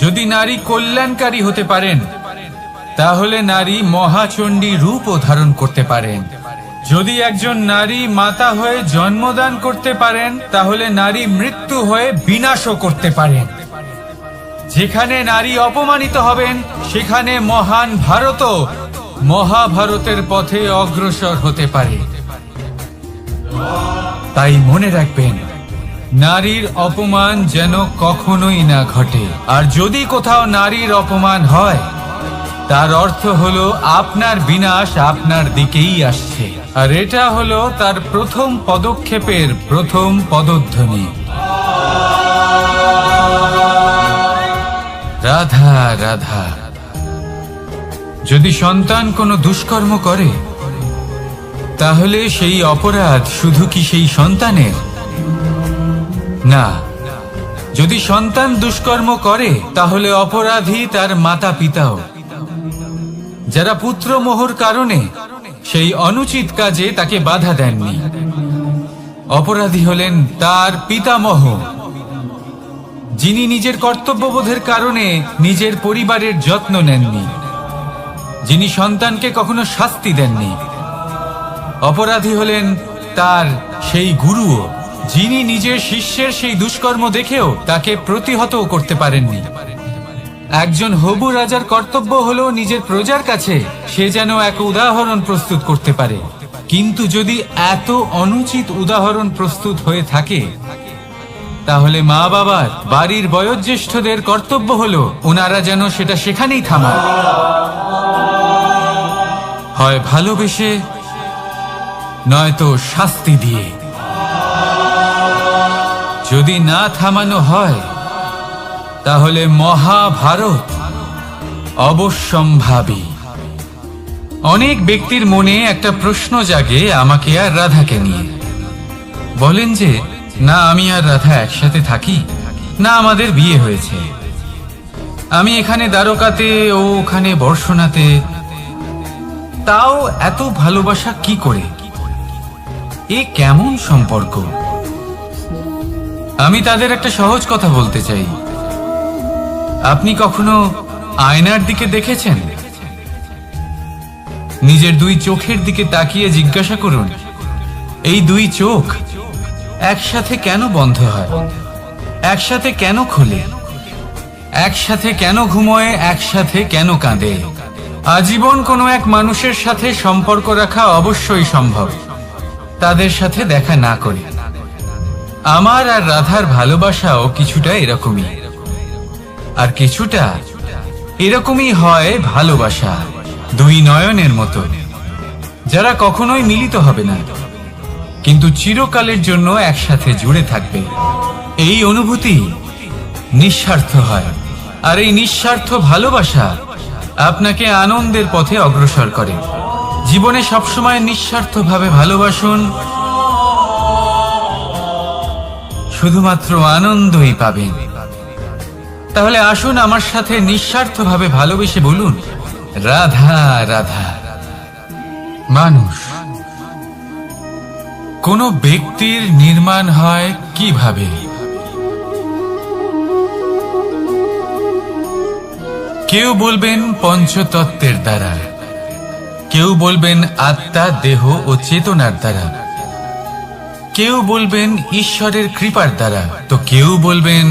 যদি নারী কল্যাণকারী হতে পারেন তাহলে নারী মহাচণ্ডী রূপও ধারণ করতে পারেন। যদি একজন নারী মাতা হয়ে জন্মদান করতে পারেন তাহলে নারী মৃত্যু হয়ে বিনাশও করতে পারেন। যেখানে নারী অপমানিত হবেন সেখানে মহান ভারতও মহাভারতের পথে অগ্রসর হতে পারে। তাই মনে রাখবেন, নারীর অপমান যেন কখনোই না ঘটে। আর যদি কোথাও নারীর অপমান হয় তার অর্থ হলো আপনার বিনাশ আপনার দিকেই আসছে, আর এটা হলো তার প্রথম পদক্ষেপের প্রথম পদধ্বনি। রাধা রাধা। যদি সন্তান কোনো দুষ্কর্ম করে তাহলে সেই অপরাধ শুধু কি সেই সন্তানের? না, যদি সন্তান দুষ্কর্ম করে তাহলে অপরাধী তার মাতা পিতাও, যারা পুত্র মোহর কারণে সেই অনুচিত কাজে তাকে বাধা দেননি। অপরাধী হলেন তার পিতামহ, যিনি নিজের কর্তব্যবোধের কারণে নিজের পরিবারের যত্ন নেননি, যিনি সন্তানকে কখনো শাস্তি দেননি। অপরাধী হলেন তার সেই গুরুও, যিনি নিজের শিষ্যের সেই দুষ্কর্ম দেখেও তাকে প্রতিহত করতে পারেননি। একজন হবু রাজার কর্তব্য হলো নিজের প্রজার কাছে সে যেন এক উদাহরণ প্রস্তুত করতে পারে, কিন্তু যদি এত অনুচিত উদাহরণ প্রস্তুত হয়ে থাকে তাহলে মা বাবার, বাড়ির বয়োজ্যেষ্ঠদের কর্তব্য হলো ওনারা যেন সেটা সেখানেই থামান, হয় ভালোবেসে নয়তো শাস্তি দিয়ে। যদি না থামানো হয় তাহলে মহাভারত অবশ্যম্ভাবী। অনেক ব্যক্তির মনে একটা প্রশ্ন জাগে আমাকে আর রাধাকে নিয়ে। বলেন যে না আমি আর রাধা একসাথে থাকি, না আমাদের বিয়ে হয়েছে, আমি এখানে দ্বারকাতে ও ওখানে বর্ষণাতে, তাও এত ভালোবাসা কি করে? এ কেমন সম্পর্ক? আমি তাদের একটা সহজ কথা বলতে চাই। আপনি কখনো আয়নার দিকে দেখেছেন? নিজের দুই চোখের দিকে তাকিয়ে জিজ্ঞাসা করুন, এই দুই চোখ একসাথে কেন বন্ধ হয়, একসাথে কেন খোলে, একসাথে কেন ঘুমোয়, একসাথে কেন কাঁদে? আজীবন কোনো এক মানুষের সাথে সম্পর্ক রাখা অবশ্যই সম্ভব, তাদের সাথে দেখা না করে। আমার আর রাধার ভালোবাসাও কিছুটা এরকমই, আর কিছুটা এরকমই হয় ভালোবাসা। দুই নয়নের মতো, যারা কখনোই মিলিত হবে না, কিন্তু চিরকালের জন্য একসাথে জুড়ে থাকবে। এই অনুভূতি নিঃস্বার্থ হয়, আর এই নিঃস্বার্থ ভালোবাসা আপনাকে আনন্দের পথে অগ্রসর করে। জীবনে সবসময় নিঃস্বার্থভাবে ভালোবাসুন, শুধুমাত্র আনন্দই পাবেন। তাহলে আসুন আমার সাথে নিঃস্বার্থভাবে ভালোবেসে বলুন, রাধা রাধা। মানুষ, কোন ব্যক্তির নির্মাণ হয় কিভাবে? কেউ বলবেন পঞ্চতত্ত্বের দ্বারা, কেউ বলবেন আত্মা, দেহ ও চেতনার দ্বারা, কেউ বলবেন ঈশ্বরের কৃপার দ্বারা, তো কেউ বলবেন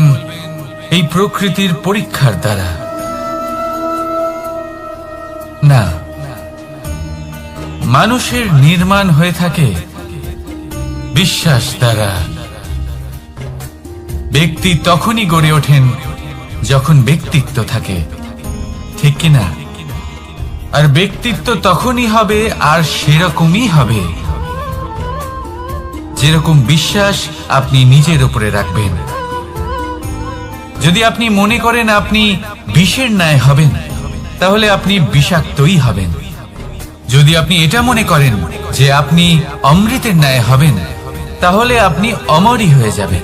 এই প্রকৃতির পরীক্ষার দ্বারা। না, মানুষের নির্মাণ হয়ে থাকে বিশ্বাস দ্বারা। ব্যক্তি তখনই গড়ে ওঠেন যখন ব্যক্তিত্ব থাকে, ঠিক কিনা? আর ব্যক্তিত্ব তখনই হবে, আর সেরকমই হবে যেরকম বিশ্বাস আপনি নিজের উপরে রাখবেন। যদি আপনি মনে করেন আপনি বিষের ন্যায় হবেন, তাহলে আপনি বিষাক্তই হবেন। যদি আপনি এটা মনে করেন যে আপনি অমৃতের ন্যায় হবেন, তাহলে আপনি অমরই হয়ে যাবেন।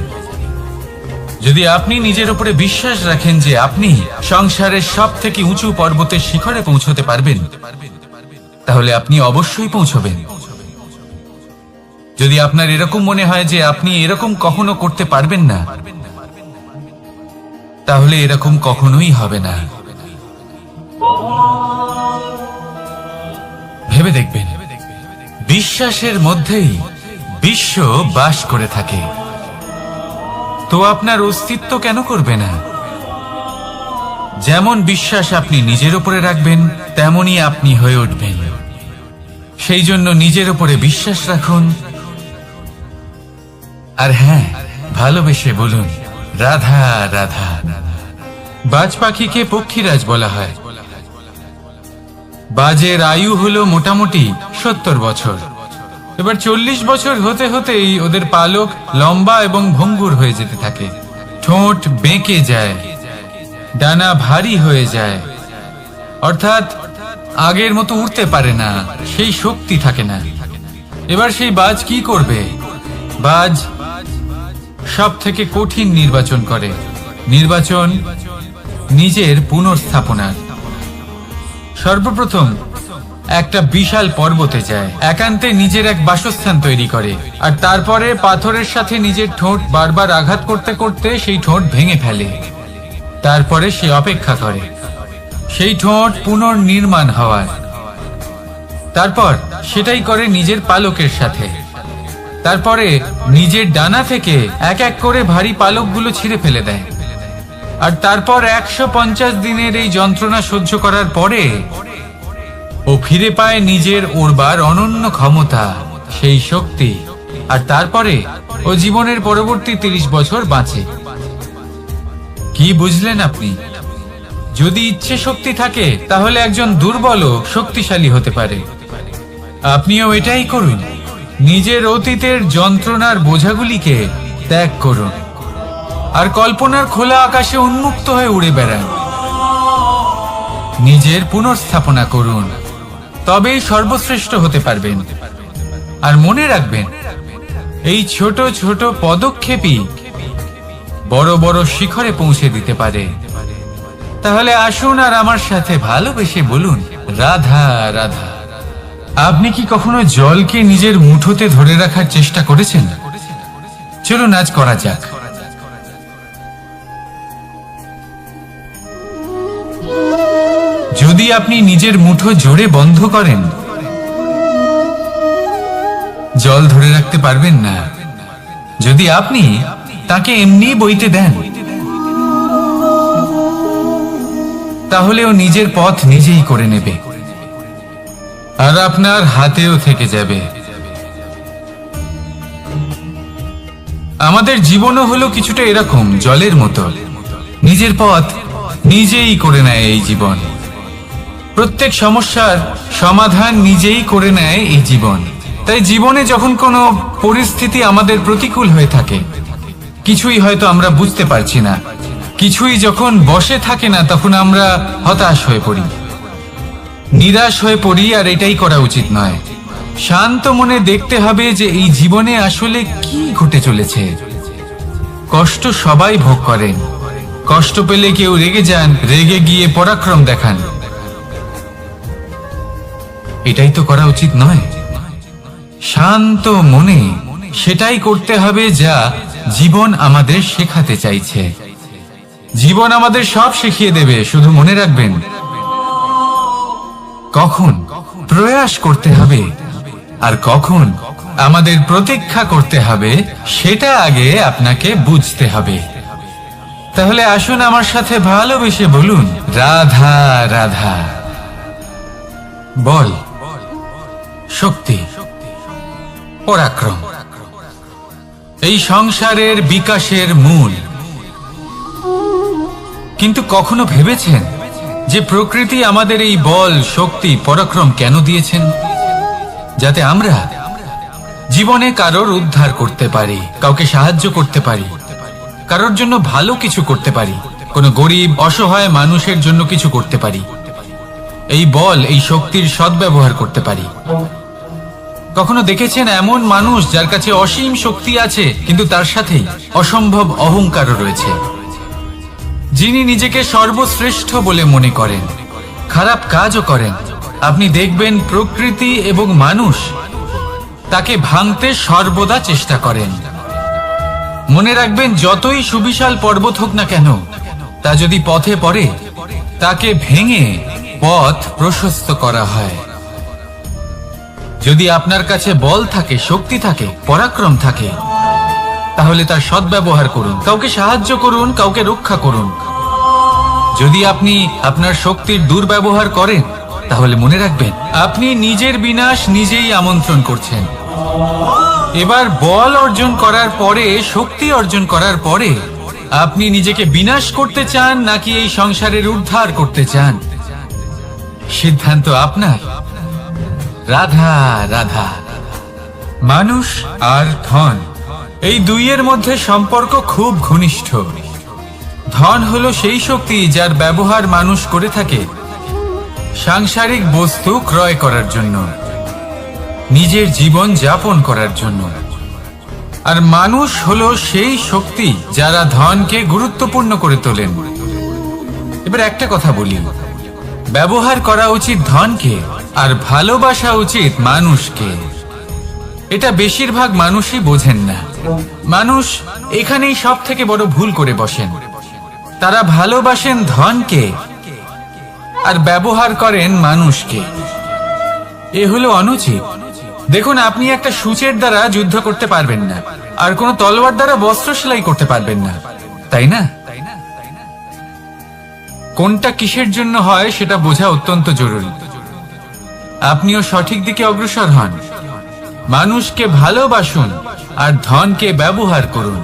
যদি আপনি নিজের উপরে বিশ্বাস রাখেন যে আপনি সংসারের সব থেকে উঁচু পর্বতের শিখরে পৌঁছতে পারবেন, তাহলে আপনি অবশ্যই পৌঁছবেন। যদি আপনার এরকম মনে হয় যে আপনি এরকম কখনো করতে পারবেন না, তাহলে এরকম কখনোই হবে না। ভেবে দেখবেন, বিশ্বাসের মধ্যেই বিশ্ব বাস করে থাকে, তো আপনার অস্তিত্ব কেন করবে না? যেমন বিশ্বাস আপনি নিজের উপরে রাখবেন, তেমনই আপনি হয়ে উঠবেন। সেই জন্য নিজের উপরে বিশ্বাস রাখুন, আর হ্যাঁ, ভালোবেসে বলুন, রাধা রাধা। বাজ পাখিকে পক্ষীরাজ বলা হয়। বাজের আয়ু হলো মোটামুটি 70 বছর। এবার 40 বছর হতে হতেই ওদের পালক লম্বা এবং ভঙ্গুর হয়ে যেতে থাকে, ঠোঁট বেঁকে যায়, ডানা ভারী হয়ে যায়, অর্থাৎ আগের মতো উড়তে পারে না, সেই শক্তি থাকে না। এবার সেই বাজ কি করবে? বাজ সব থেকে কঠিন নির্বাচন করে, নির্বাচন নিজের পুনর্স্থাপনার। সর্বপ্রথম একটা বিশাল পর্বতে যায়, একান্তে নিজের এক বাসস্থান তৈরি করে, আর তারপরে পাথরের সাথে নিজের ঠোঁট বারবার আঘাত করতে করতে সেই ঠোঁট ভেঙে ফেলে। তারপরে সে অপেক্ষা করে সেই ঠোঁট পুনর্নির্মাণ হওয়ার। তারপর সেটাই করে নিজের পালকের সাথে। তারপরে নিজের ডানা থেকে এক এক করে ভারী পালকগুলো ছিঁড়ে ফেলে দেয়। আর তারপর 150 দিনের এই যন্ত্রণা সহ্য করার পরে ও ফিরে পায় নিজের ওড়বার অনন্য ক্ষমতা, সেই শক্তি। আর তারপরে ও জীবনের পরবর্তী 30 বছর বাঁচে। কি বুঝলেন আপনি? যদি ইচ্ছে শক্তি থাকে, তাহলে একজন দুর্বল ও শক্তিশালী হতে পারে। আপনিও এটাই করুন, নিজের অতীতের যন্ত্রণার বোঝাগুলিকে ত্যাগ করুন, আর কল্পনার খোলা আকাশে উন্মুক্ত হয়ে উড়ে বেড়ান। নিজের পুনর্স্থাপনা করুন, তবেই সর্বশ্রেষ্ঠ হতে পারবেন। আর মনে রাখবেন, এই ছোট ছোট পদক্ষেপই বড় বড় শিখরে পৌঁছে দিতে পারে। তাহলে আসুন আর আমার সাথে ভালোবেসে বলুন, রাধা রাধা। আপনি কি কখনো জলকে নিজের মুঠোতে ধরে রাখার চেষ্টা করেছেন? চলুন আজ করা যাক। যদি আপনি নিজের মুঠো জোরে বন্ধ করেন, জল ধরে রাখতে পারবেন না। যদি আপনি তাকে এমনি বইতে দেন, তাহলে ও নিজের পথ নিজেই করে নেবে, আর আপনার হাতেও থেকে যাবে। আমাদের জীবনও হলো কিছুটা এরকম, জলের মতো। নিজের পথ নিজেই করে নেয় এই জীবন। প্রত্যেক সমস্যার সমাধান নিজেই করে নেয় এই জীবন। তাই জীবনে যখন কোনো পরিস্থিতি আমাদের প্রতিকূল হয়ে থাকে, কিছুই হয়তো আমরা বুঝতে পারছি না, কিছুই যখন বসে থাকে না, তখন আমরা হতাশ হয়ে পড়ি, নিরাশ হয়ে পড়ি। আর এটাই করা উচিত নয়। শান্ত মনে দেখতে হবে যে এই জীবনে আসলে কি ঘটে চলেছে। কষ্ট সবাই ভোগ করেন। কষ্ট পেলে কেউ রেগে যান, রেগে গিয়ে পরাক্রম দেখান। এটাই তো করা উচিত নয়। শান্ত মনে সেটাই করতে হবে যা জীবন আমাদের শেখাতে চাইছে। জীবন আমাদের সব শিখিয়ে দেবে, শুধু মনে রাখবেন কখন প্রয়াস করতে হবে আর কখন আমাদের প্রতীক্ষা করতে হবে, সেটা আগে আপনাকে বুঝতে হবে। তাহলে আসুন আমার সাথে ভালোবেসে বলুন, রাধা রাধা। বল, শক্তি, পরাক্রম এই সংসারের বিকাশের মূল। কিন্তু কখনো ভেবেছেন যে প্রকৃতি আমাদের এই বল, শক্তি, পরাক্রম কেন দিয়েছেন? যাতে আমরা জীবনে কারোর উদ্ধার করতে পারি, কাউকে সাহায্য করতে পারি, কারোর জন্য ভালো কিছু করতে পারি, কোনো গরিব অসহায় মানুষের জন্য কিছু করতে পারি। এই বল, এই শক্তির সদ্ব্যবহার করতে পারি। কখনো দেখেছেন এমন মানুষ যার কাছে অসীম শক্তি আছে, কিন্তু তার সাথেই অসম্ভব অহংকারও রয়েছে, যিনি নিজেকে সর্বশ্রেষ্ঠ বলে মনে করেন, খারাপ কাজও করেন। আপনি দেখবেন প্রকৃতি এবং মানুষ তাকে ভাঙতে সর্বদা চেষ্টা করেন। মনে রাখবেন, যতই সুবিশাল পর্বত হোক না কেন, তা যদি পথে পড়ে, তাকে ভেঙে পথ প্রশস্ত করা হয়। যদি আপনার কাছে বল থাকে, শক্তি থাকে, পরাক্রম থাকে, তাহলে তার সদ্ব্যবহার করুন, কাউকে সাহায্য করুন, কাউকে রক্ষা করুন। যদি আপনি আপনার শক্তির দুর্ব্যবহার করেন, তাহলে মনে রাখবেন আপনি নিজের বিনাশ নিজেই আমন্ত্রণ করছেন। এবার বল অর্জন করার পরে, শক্তি অর্জন করার পরে, আপনি নিজেকে বিনাশ করতে চান নাকি এই সংসারের উদ্ধার করতে চান? সিদ্ধান্ত আপনার। রাধা রাধা। মানুষ আর ধন, এই দুইয়ের মধ্যে সম্পর্ক খুব ঘনিষ্ঠ। ধন হলো সেই শক্তি যার ব্যবহার মানুষ করে থাকে সাংসারিক বস্তু ক্রয় করার জন্য, নিজের জীবন যাপন করার জন্য। আর মানুষ হলো সেই শক্তি যারা ধনকে গুরুত্বপূর্ণ করে তোলেন। এবার একটা কথা বলি, ব্যবহার করা উচিত ধনকে আর ভালোবাসা উচিত মানুষকে। এটা বেশিরভাগ মানুষই বোঝেন না। মানুষ এখানেই সব থেকে বড় ভুল করে বসেন। তারা ভালোবাসেন ধনকে আর ব্যবহার করেন মানুষকে। এ হলো অনুচিত। দেখুন, আপনি একটা সূচের দ্বারা যুদ্ধ করতে পারবেন না, আর কোনো তলোয়ার দ্বারা বস্ত্র সেলাই করতে পারবেন না, তাই না? কোনটা কিসের জন্য হয় সেটা বোঝা অত্যন্ত জরুরি। আপনিও সঠিক দিকে অগ্রসর হন। মানুষকে ভালোবাসুন আর ধনকে ব্যবহার করুন।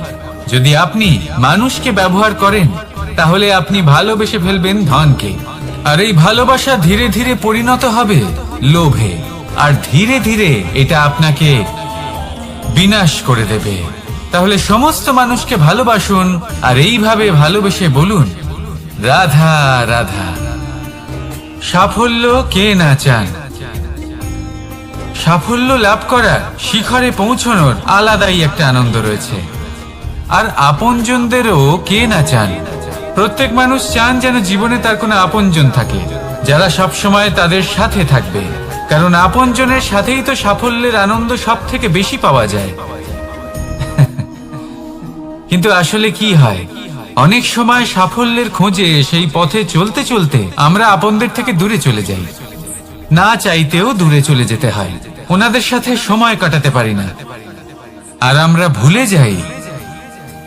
যদি আপনি মানুষকে ব্যবহার করেন, তাহলে আপনি ভালোবেসে ফেলবেন ধনকে। আর এই ভালোবাসা ধীরে ধীরে পরিণত হবে লোভে, আর ধীরে ধীরে এটা আপনাকে বিনাশ করে দেবে। তাহলে সমস্ত মানুষকে ভালোবাসুন আর এইভাবে ভালোবেসে বলুন, রাধা রাধা। সাফল্য কে না চান? সাফল্য লাভ করার, শিখরে পৌঁছানোর আলাদাই একটা আনন্দ রয়েছে। আর আপনজনদেরও কে না চান? প্রত্যেক মানুষ চান যেন জীবনে তার কোনো আপনজন থাকে, যারা সবসময় তাদের সাথে থাকবে। কারণ আপনজনের সাথেই তো সাফল্যের আনন্দ সব থেকে বেশি পাওয়া যায়। কিন্তু আসলে কি হয়, অনেক সময় সাফল্যের খোঁজে সেই পথে চলতে চলতে আমরা আপনদের থেকে দূরে চলে যাই। না চাইতেও দূরে চলে যেতে হয়, ওনাদের সাথে সময় কাটাতে পারি না। আর আমরা ভুলে যাই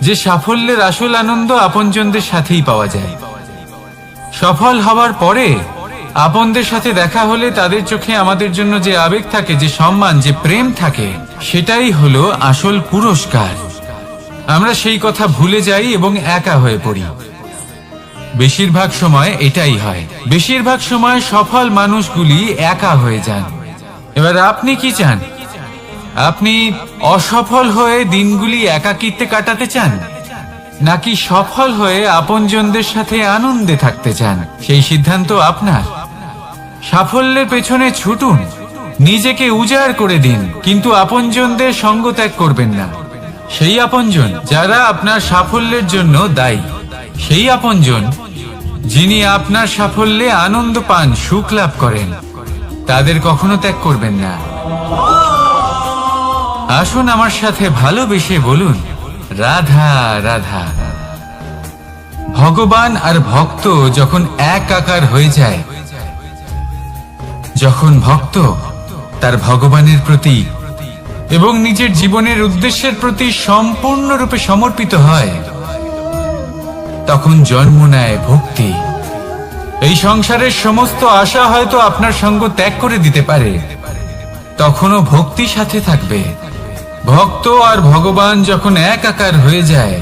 যে সাফল্যের আসল আনন্দ আপনজনদের সাথেই পাওয়া যায়। সফল হওয়ার পরে আপনদের সাথে দেখা হলে তাদের চোখে আমাদের জন্য যে আবেগ থাকে, যে সম্মান, যে প্রেম থাকে, সেটাই হলো আসল পুরস্কার। আমরা সেই কথা ভুলে যাই এবং একা হয়ে পড়ি। বেশিরভাগ সময় এটাই হয়। বেশিরভাগ সময় সফল মানুষগুলি একা হয়ে যান। এবার আপনি কি চান? আপনি অসফল হয়ে দিনগুলি একাকিত্বে কাটাতে চান, নাকি সফল হয়ে আপনজনদের সাথে আনন্দে থাকতে চান? সেই সিদ্ধান্ত আপনার। সাফল্যের পেছনে ছুটুন, নিজেকে উজাড় করে দিন, কিন্তু আপনজনদের সঙ্গ ত্যাগ করবেন না। সেই আপনজন যারা আপনার সাফল্যের জন্য দায়ী, সেই আপনজন যিনি আপনার সাফল্যে আনন্দ পান, সুখ লাভ করেন, তাদের কখনো ত্যাগ করবেন না। আসুন আমার সাথে ভালোবেসে বলুন, রাধা রাধা। ভগবান আর ভক্ত যখন একাকার হয়ে যায়, যখন ভক্ত তার ভগবানের প্রতি এবং নিজের জীবনের উদ্দেশ্যের প্রতি সম্পূর্ণরূপে সমর্পিত হয়, তখন জন্ম নেয় ভক্তি। এই সংসারের সমস্ত আশা হয়তো আপনার সঙ্গ ত্যাগ করে দিতে পারে, তখনও ভক্তি সাথে থাকবে। ভক্ত আর ভগবান যখন একাকার হয়ে যায়,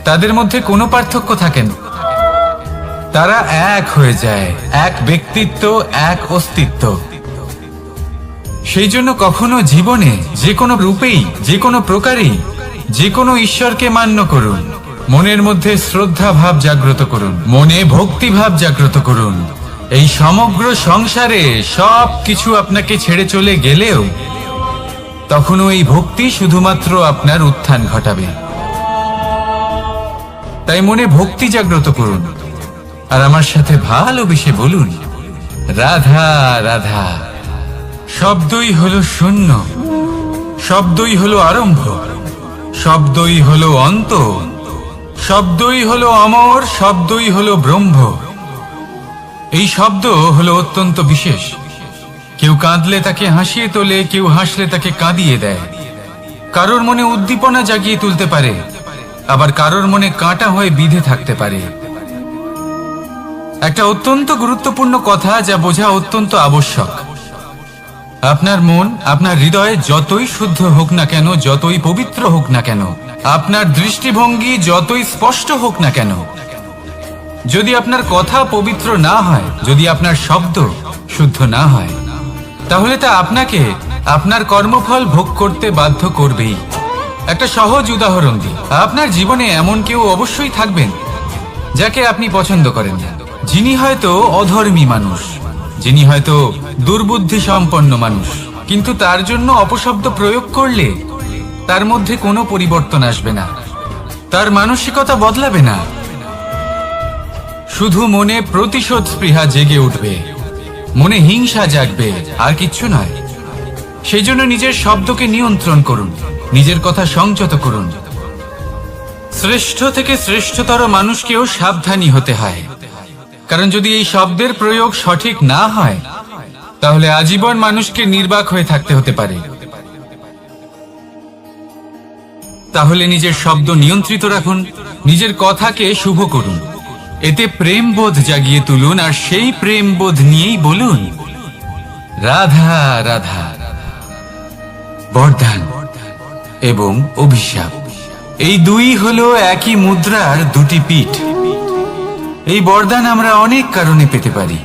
তাদের মধ্যে কোনো পার্থক্য থাকে না। তারা এক হয়ে যায়, এক ব্যক্তিত্ব, এক অস্তিত্ব। সেই জন্য কখনো জীবনে যে কোনো রূপেই, যে কোনো প্রকারেই, যে কোনো ঈশ্বরকে মান্য করুন। মনের মধ্যে শ্রদ্ধা ভাব জাগ্রত করুন, মনে ভক্তি ভাব জাগ্রত করুন। এই সমগ্র সংসারে সব কিছু আপনাকে ছেড়ে চলে গেলেও তখনও এই ভক্তি শুধুমাত্র আপনার উত্থান ঘটাবে। তাই মনে ভক্তি জাগ্রত করুন আর আমার সাথে ভালোবেসে বলুন, রাধা রাধা। শব্দই হলো শূন্য, শব্দই হলো আরম্ভ, শব্দই হলো অন্ত, শব্দই হলো অমর, শব্দই হলো ব্রহ্ম। এই শব্দ হলো অত্যন্ত বিশেষ। কেউ কাঁদলে তাকে হাসিয়ে তোলে, কেউ হাসলে তাকে কাঁদিয়ে দেয়। কারোর মনে উদ্দীপনা জাগিয়ে তুলতে পারে, আবার কারোর মনে কাঁটা হয়ে বিঁধে থাকতে পারে। একটা অত্যন্ত গুরুত্বপূর্ণ কথা যা বোঝা অত্যন্ত আবশ্যক। আপনার মন, আপনার হৃদয় যতই শুদ্ধ হোক না কেন, যতই পবিত্র হোক না কেন, আপনার দৃষ্টিভঙ্গি যতই স্পষ্ট হোক না কেন, যদি আপনার কথা পবিত্র না হয়, যদি আপনার শব্দ শুদ্ধ না হয়, তাহলে তা আপনাকে আপনার কর্মফল ভোগ করতে বাধ্য করবেই। একটা সহজ উদাহরণ দিই। আপনার জীবনে এমন কেউ অবশ্যই থাকবেন যাকে আপনি পছন্দ করেন না, যিনি হয়তো অধর্মী মানুষ, যিনি হয়তো দুর্বুদ্ধি সম্পন্ন মানুষ, কিন্তু তার জন্য অপশব্দ প্রয়োগ করলে তার মধ্যে কোনো পরিবর্তন আসবে না, তার মানসিকতা বদলাবে না, শুধু মনে প্রতিশোধ স্পৃহা জেগে উঠবে, মনে হিংসা জাগবে, আর কিচ্ছু নয়। সেই জন্য নিজের শব্দকে নিয়ন্ত্রণ করুন, নিজের কথা সংযত করুন। শ্রেষ্ঠ থেকে শ্রেষ্ঠতর মানুষকেও সাবধানী হতে হয়, কারণ যদি এই শব্দের প্রয়োগ সঠিক না হয়, তাহলে আজীবন মানুষকে নির্বাক হয়ে থাকতে হতে পারে। তাহলে নিজের শব্দ নিয়ন্ত্রিত রাখুন, নিজের কথাকে শুভ করুন, এতে প্রেমবোধ জাগিয়ে তুলুন, আর সেই প্রেমবোধ নিয়েই বলুন, রাধা রাধা। বরদান এবং অভিশাপ, এই দুই হলো একই মুদ্রার দুটি পিঠ। এই বরদান আমরা অনেক কারণে পেতে পারি।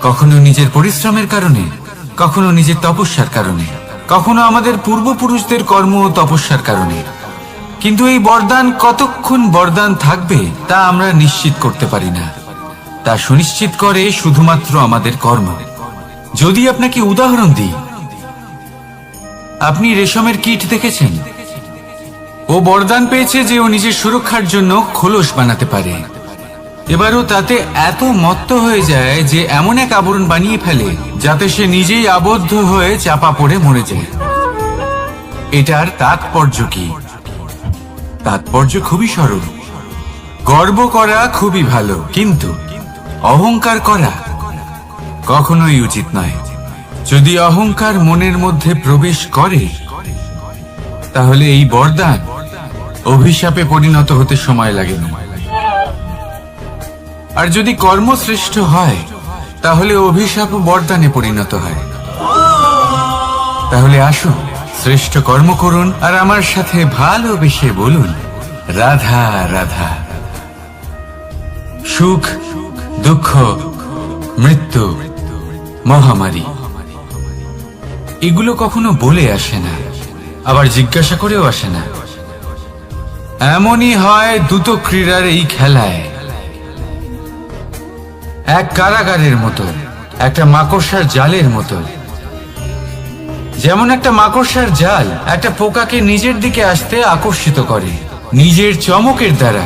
কখনো নিজের পরিশ্রমের কারণে, কখনো নিজের তপস্যার কারণে, কখনো আমাদের পূর্বপুরুষদের কর্ম ও তপস্যার কারণে। কিন্তু এই বরদান কতক্ষণ বরদান থাকবে তা আমরা নিশ্চিত করতে পারি না। তা সুনিশ্চিত করে শুধুমাত্র আমাদের কর্ম। যদি আপনাকে উদাহরণ দিই, আপনি রেশমের কীট দেখেছেন? ও বরদান পেয়েছে যে ও নিজের সুরক্ষার জন্য খোলস বানাতে পারে। এবারও তাতে এত মত্ত হয়ে যায় যে এমন এক আবরণ বানিয়ে ফেলে যাতে সে নিজেই আবদ্ধ হয়ে চাপা পড়ে মরে যায়। এটার তাৎপর্য কি? তাৎপর্য খুবই সরল। গর্ব করা খুবই ভালো, কিন্তু অহংকার করা কখনোই উচিত নয়। যদি অহংকার মনের মধ্যে প্রবেশ করে, তাহলে এই বরদান অভিশাপে পরিণত হতে সময় লাগে না। আর যদি কর্মশ্রেষ্ঠ হয়, তাহলে অভিশাপ বরদানে পরিণত হয়। তাহলে আসুন শ্রেষ্ঠ কর্ম করুন আর আমার সাথে ভালোবেসে বলুন, রাধা রাধা। সুখ, দুঃখ, মৃত্যু, মহামারী, এগুলো কখনো বলে আসে না, আবার জিজ্ঞাসা করেও আসে না। এমনই হয় দ্রুত ক্রীড়ার এই খেলায়। এক কারাগারের মতো, একটা মাকড়সার জালের মতো। যেমন একটা মাকড়সার জাল একটা পোকাকে নিজের দিকে আসতে আকর্ষিত করে নিজের চমকের দ্বারা,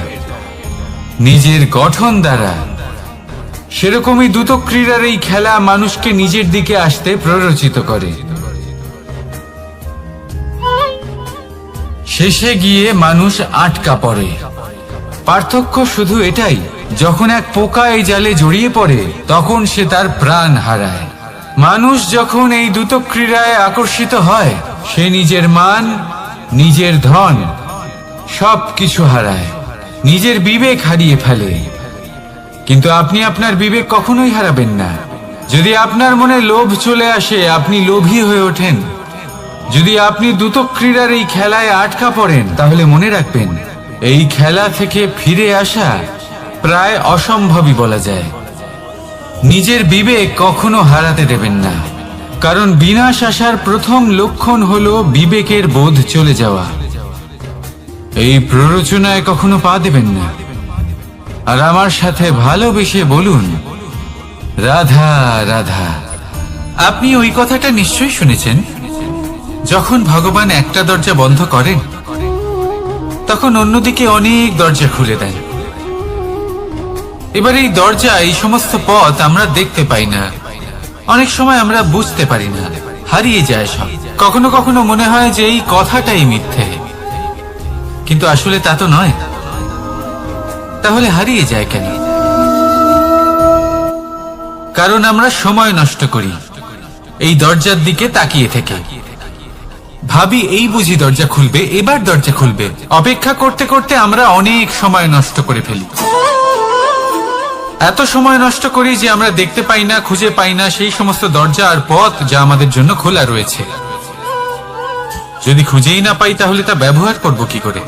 নিজের গঠন দ্বারা, সেরকমই দ্রুত ক্রীড়ার এই খেলা মানুষকে নিজের দিকে আসতে প্ররোচিত করে। শেষে গিয়ে মানুষ আটকা পড়ে। পার্থক্য শুধু এটাই, যখন এক পোকা এই জালে জড়িয়ে পড়ে তখন সে তার প্রাণ হারায়। মানুষ যখন এই দ্রুত ক্রীড়ায় আকর্ষিত হয়, সে নিজের মান, নিজের ধন সব কিছু হারায়, নিজের বিবেক হারিয়ে ফেলে। কিন্তু আপনি আপনার বিবেক কখনোই হারাবেন না। যদি আপনার মনে লোভ চলে আসে, আপনি লোভী হয়ে ওঠেন। যদি আপনি দ্রুত ক্রীড়ার এই খেলায় আটকা পড়েন, তাহলে মনে রাখবেন, এই খেলা থেকে ফিরে আসা প্রায় অসম্ভবই বলা যায়। নিজের বিবেক কখনো হারাতে দেবেন না, কারণ বিনাশ আসার প্রথম লক্ষণ হলো বিবেকের বোধ চলে যাওয়া। এই প্ররোচনায় কখনো পা দেবেন না। আর আমার সাথে ভালোবেসে বলুন, রাধা রাধা। আপনি ওই কথাটা নিশ্চয়ই শুনেছেন, যখন ভগবান একটা দরজা বন্ধ করেন, তখন অন্যদিকে অনেক দরজা খুলে দেন। এবার এই দরজা, এই সমস্ত পথ আমরা দেখতে পাই না, অনেক সময় আমরা বুঝতে পারি না, হারিয়ে যায় সব। কখনো কখনো মনে হয় যে এই কথাটাই মিথ্যে, কিন্তু আসলে তা তো নয়। তাহলে হারিয়ে যায় কেন? কারণ আমরা সময় নষ্ট করি এই দরজার দিকে তাকিয়ে থেকে। ভাবি এই বুঝি দরজা খুলবে, এবার দরজা খুলবে। অপেক্ষা করতে করতে আমরা অনেক সময় নষ্ট করে ফেলি। এত সময় নষ্ট করি যে আমরা দেখতে পাই না, খুঁজে পাই না সেই সমস্ত দরজা আর পথ যা আমাদের জন্য খোলা রয়েছে। যদি খুঁজেই না পাই, তাহলে তা ব্যবহার করব কি করে?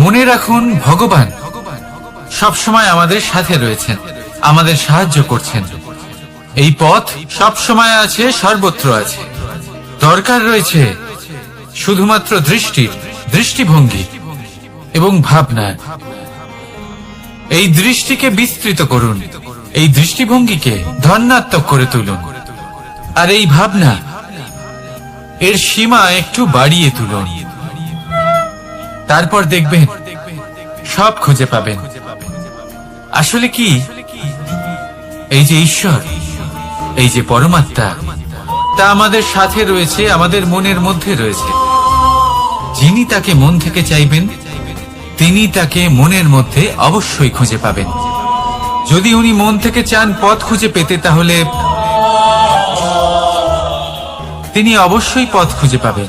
মনে রাখুন, ভগবান সব সময় আমাদের সাথে রয়েছেন, আমাদের সাহায্য করছেন। এই পথ সব সময় আছে, সর্বত্র আছে। দরকার রয়েছে শুধুমাত্র দৃষ্টির, দৃষ্টিভঙ্গি এবং ভাবনা। এই দৃষ্টিকে বিস্তৃত করুন, এই দৃষ্টিভঙ্গিকে ধন্যাত্মক করে তুলুন, আর এই ভাবনা, এর সীমা একটু বাড়িয়ে তুলুন। তারপর দেখবেন সব খুঁজে পাবেন। আসলে কি, এই যে ঈশ্বর, এই যে পরমাত্মা, তা আমাদের সাথে রয়েছে, আমাদের মনের মধ্যে রয়েছে। যিনি তাকে মন থেকে চাইবেন, তিনি তাকে মনের মধ্যে অবশ্যই খুঁজে পাবেন। যদি উনি মন থেকে চান পথ খুঁজে পেতে, তাহলে তিনি অবশ্যই পথ খুঁজে পাবেন।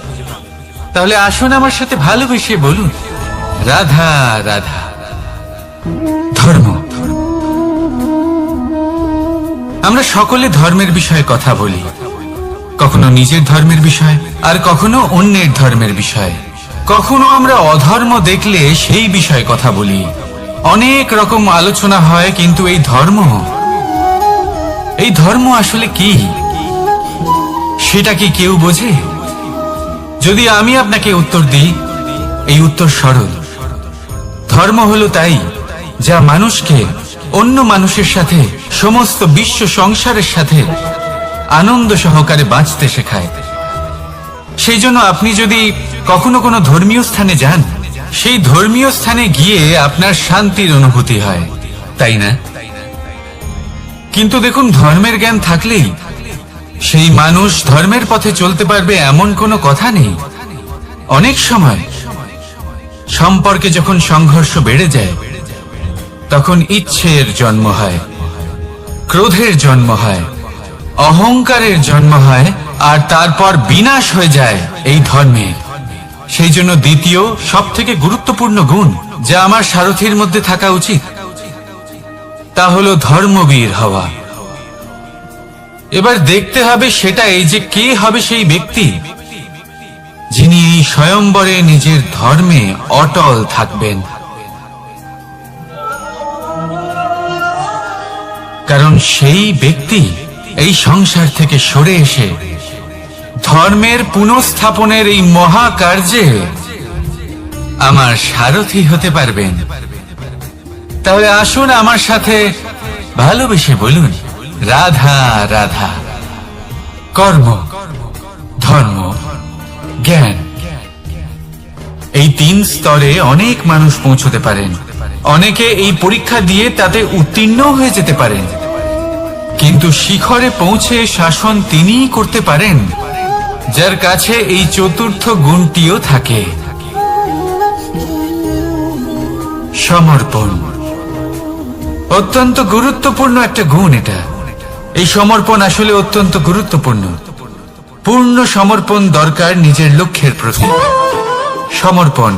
তাহলে আসুন আমার সাথে ভালোবেসে বলুন, রাধা রাধা। ধর্ম, আমরা সকলে ধর্মের বিষয়ে কথা বলি, কখনো নিজের ধর্মের বিষয়, আর কখনো অন্যের ধর্মের বিষয়। কখনো আমরা অধর্ম দেখলে সেই বিষয়ে কথা বলি। অনেক রকম আলোচনা হয়, কিন্তু এই ধর্ম আসলে কি, সেটা কি কেউ বোঝে? যদি আমি আপনাকে উত্তর দিই, এই উত্তর সরল। ধর্ম হলো তাই যা মানুষকে অন্য মানুষের সাথে, সমস্ত বিশ্ব সংসারের সাথে আনন্দ সহকারে বাঁচতে শেখায়। সেই জন্য আপনি যদি কখনো কোনো ধর্মীয় স্থানে যান, সেই ধর্মীয় স্থানে গিয়ে আপনার শান্তির অনুভূতি হয়, তাই না? কিন্তু দেখুন, ধর্মের জ্ঞান থাকলেই সেই মানুষ ধর্মের পথে চলতে পারবে এমন কোনো কথা নেই। অনেক সময় সম্পর্কে যখন সংঘর্ষ বেড়ে যায়, তখন ইচ্ছের জন্ম হয়, ক্রোধের জন্ম হয়, অহংকারের জন্ম হয়, আর তারপর বিনাশ হয়ে যায় এই ধর্মে। সেই জন্য দ্বিতীয় সবথেকে গুরুত্বপূর্ণ গুণ যা আমার সারথীর মধ্যে থাকা উচিত, তা হলো ধর্মবীর হওয়া। এবার দেখতে হবে সেটা এই যে কে হবে সেই ব্যক্তি যিনি এই স্বয়ম্বরে নিজের ধর্মে অটল থাকবেন। কারণ সেই ব্যক্তি এই সংসার থেকে সরে এসে ধর্মের পুনঃস্থাপনের এই মহাকার্যে আমার সারথি হতে পারবেন। তাহলে আসুন আমার সাথে ভালোবেসে বলুন, রাধা রাধা। কর্ম, ধর্ম, জ্ঞান, এই 3 স্তরে অনেক মানুষ পৌঁছতে পারেন। অনেকে এই পরীক্ষা দিয়ে তাতে উত্তীর্ণ হয়ে যেতে পারেন, কিন্তু শিখরে পৌঁছে শাসন তিনিই করতে পারেন যার কাছে এই 4র্থ গুণটিও থাকে, সমর্পণ। অত্যন্ত গুরুত্বপূর্ণ একটা গুণ এটা। এই সমর্পণ আসলে অত্যন্ত গুরুত্বপূর্ণ। পূর্ণ সমর্পণ দরকার নিজের লক্ষ্যের প্রতি, সমর্পণ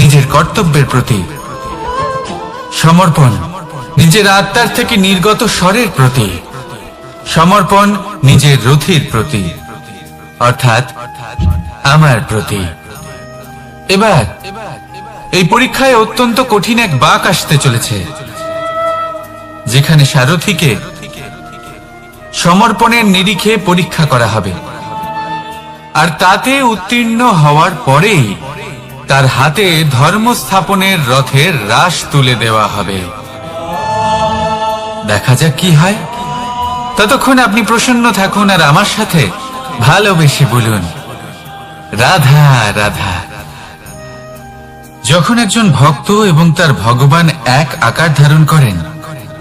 নিজের কর্তব্যের প্রতি, সমর্পণ নিজের আত্মার থেকে নির্গত স্বরের প্রতি, সমর্পণ নিজের রথির প্রতি, অর্থাৎ আমার প্রতি। এবার এই পরীক্ষায় অত্যন্ত কঠিন এক বাঁক আসতে চলেছে, যেখানে সারথীকে সমর্পণের নিরিখে পরীক্ষা করা হবে, আর তাতে উত্তীর্ণ হওয়ার পরেই তার হাতে ধর্ম স্থাপনের রথের রাশ তুলে দেওয়া হবে। দেখা যাক কি হয়। ততক্ষণ আপনি প্রসন্ন থাকুন আর আমার সাথে ভালোবেসে বলুন, রাধা রাধা। যখন একজন ভক্ত এবং তার ভগবান এক আকার ধারণ করেন,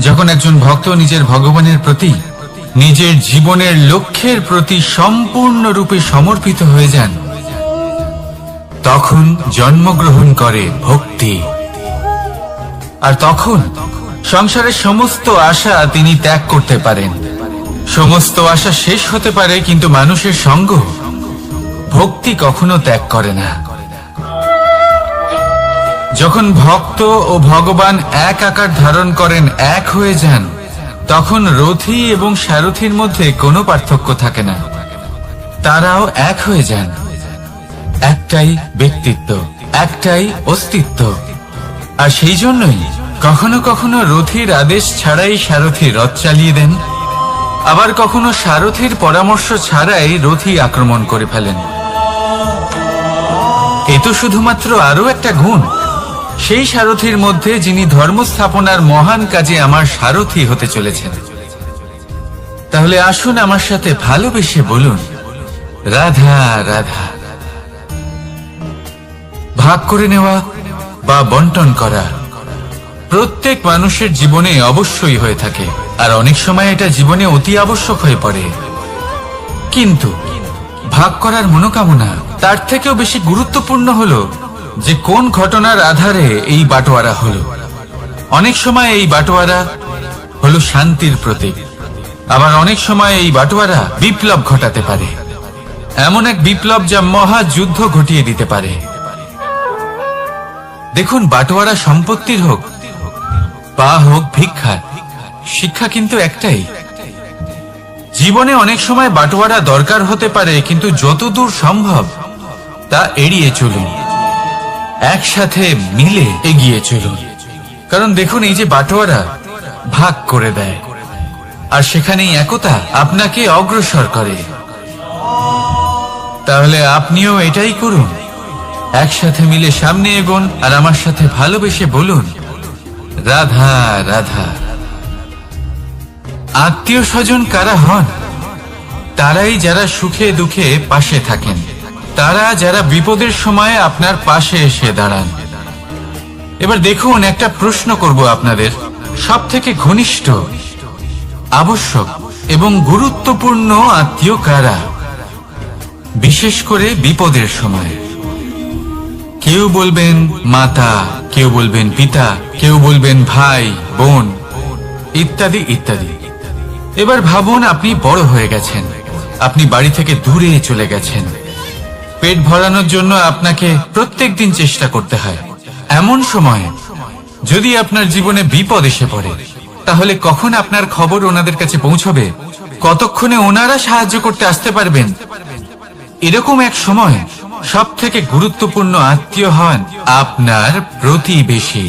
যখন একজন ভক্ত নিজের ভগবানের প্রতি, নিজের জীবনের লক্ষ্যের প্রতি সম্পূর্ণরূপে সমর্পিত হয়ে যান, তখন জন্মগ্রহণ করে ভক্তি। আর তখন সংসারের সমস্ত আশা তিনি ত্যাগ করতে পারেন। সমস্ত আশা শেষ হতে পারে, কিন্তু মানুষের সঙ্গ ভক্তি কখনো ত্যাগ করে না। যখন ভক্ত ও ভগবান এক আকার ধারণ করেন, এক হয়ে যান, তখন রথী এবং সারথীর মধ্যে কোনো পার্থক্য থাকে না। তারাও এক হয়ে যান। একটাই ব্যক্তিত্ব, একটাই অস্তিত্ব। আর সেই জন্যই কখনো কখনো রথীর আদেশ ছাড়াই সারথী রথ চালিয়ে দেন, আবার কখনো সারথীর পরামর্শ ছাড়াই রথী আক্রমণ করে ফেলেন। এ তো শুধুমাত্র আরো একটা গুণ সেই সারথীর মধ্যে, যিনি ধর্ম স্থাপনার মহান কাজে আমার সারথী হতে চলেছেন। তাহলে আসুন আমার সাথে ভালোবেসে বলুন, রাধা রাধা। ভাগ করে নেওয়া বা বন্টন করা প্রত্যেক মানুষের জীবনে অবশ্যই হয়ে থাকে, আর অনেক সময় এটা জীবনে অতি আবশ্যক হয়ে পড়ে। কিন্তু ভাগ করার মনোকামনা তার থেকেও বেশি গুরুত্বপূর্ণ হলো যে কোন ঘটনার আধারে এই বাটোয়ারা হলো। অনেক সময় এই বাটোয়ারা হলো শান্তির প্রতীক, আবার অনেক সময় এই বাটোয়ারা বিপ্লব ঘটাতে পারে, এমন এক বিপ্লব যা মহাযুদ্ধ ঘটিয়ে দিতে পারে। দেখুন, বাটোয়ারা সম্পত্তির হোক বা হোক ভিক্ষা, শিক্ষা কিন্তু একটাই। জীবনে অনেক সময় বাটোয়ারা দরকার হতে পারে, কিন্তু যতদূর সম্ভব তা এড়িয়ে চলুন, একসাথে মিলে এগিয়ে চলুন। কারণ দেখুন, এই যে বাটোয়ারা ভাগ করে দেয়, আর সেখানেই একতা আপনাকে অগ্রসর করে। তাহলে আপনিও এটাই করুন, একসাথে মিলে সামনে এগোন, আর আমার সাথে ভালোবেসে বলুন, রাধা রাধা। আত্মীয় স্বজন কারা হন? তারাই যারা সুখে দুঃখে পাশে থাকেন, তারা যারা বিপদের সময় আপনার পাশে এসে দাঁড়ান। এবার দেখুন, একটা প্রশ্ন করব আপনাদের, সব থেকে ঘনিষ্ঠ, আবশ্যক এবং গুরুত্বপূর্ণ আত্মীয় কারা, বিশেষ করে বিপদের সময়? কেউ বলবেন মাতা, কেউ বলবেন পিতা, কেউ বলবেন ভাই বোন, ইত্যাদি ইত্যাদি। এবার ভাবুন, আপনি বড় হয়ে গেছেন, আপনি বাড়ি থেকে দূরে চলে গেছেন, পেট ভরানোর জন্য আপনাকে প্রত্যেক দিন চেষ্টা করতে হয়। এমন সময় যদি আপনার জীবনে বিপদ এসে পড়ে, তাহলে কখন আপনার খবর ওনাদের কাছে পৌঁছবে? কতক্ষণে ওনারা সাহায্য করতে আসতে পারবেন? এরকম এক সময় সব থেকে গুরুত্বপূর্ণ আত্মীয় হন আপনার প্রতিবেশী,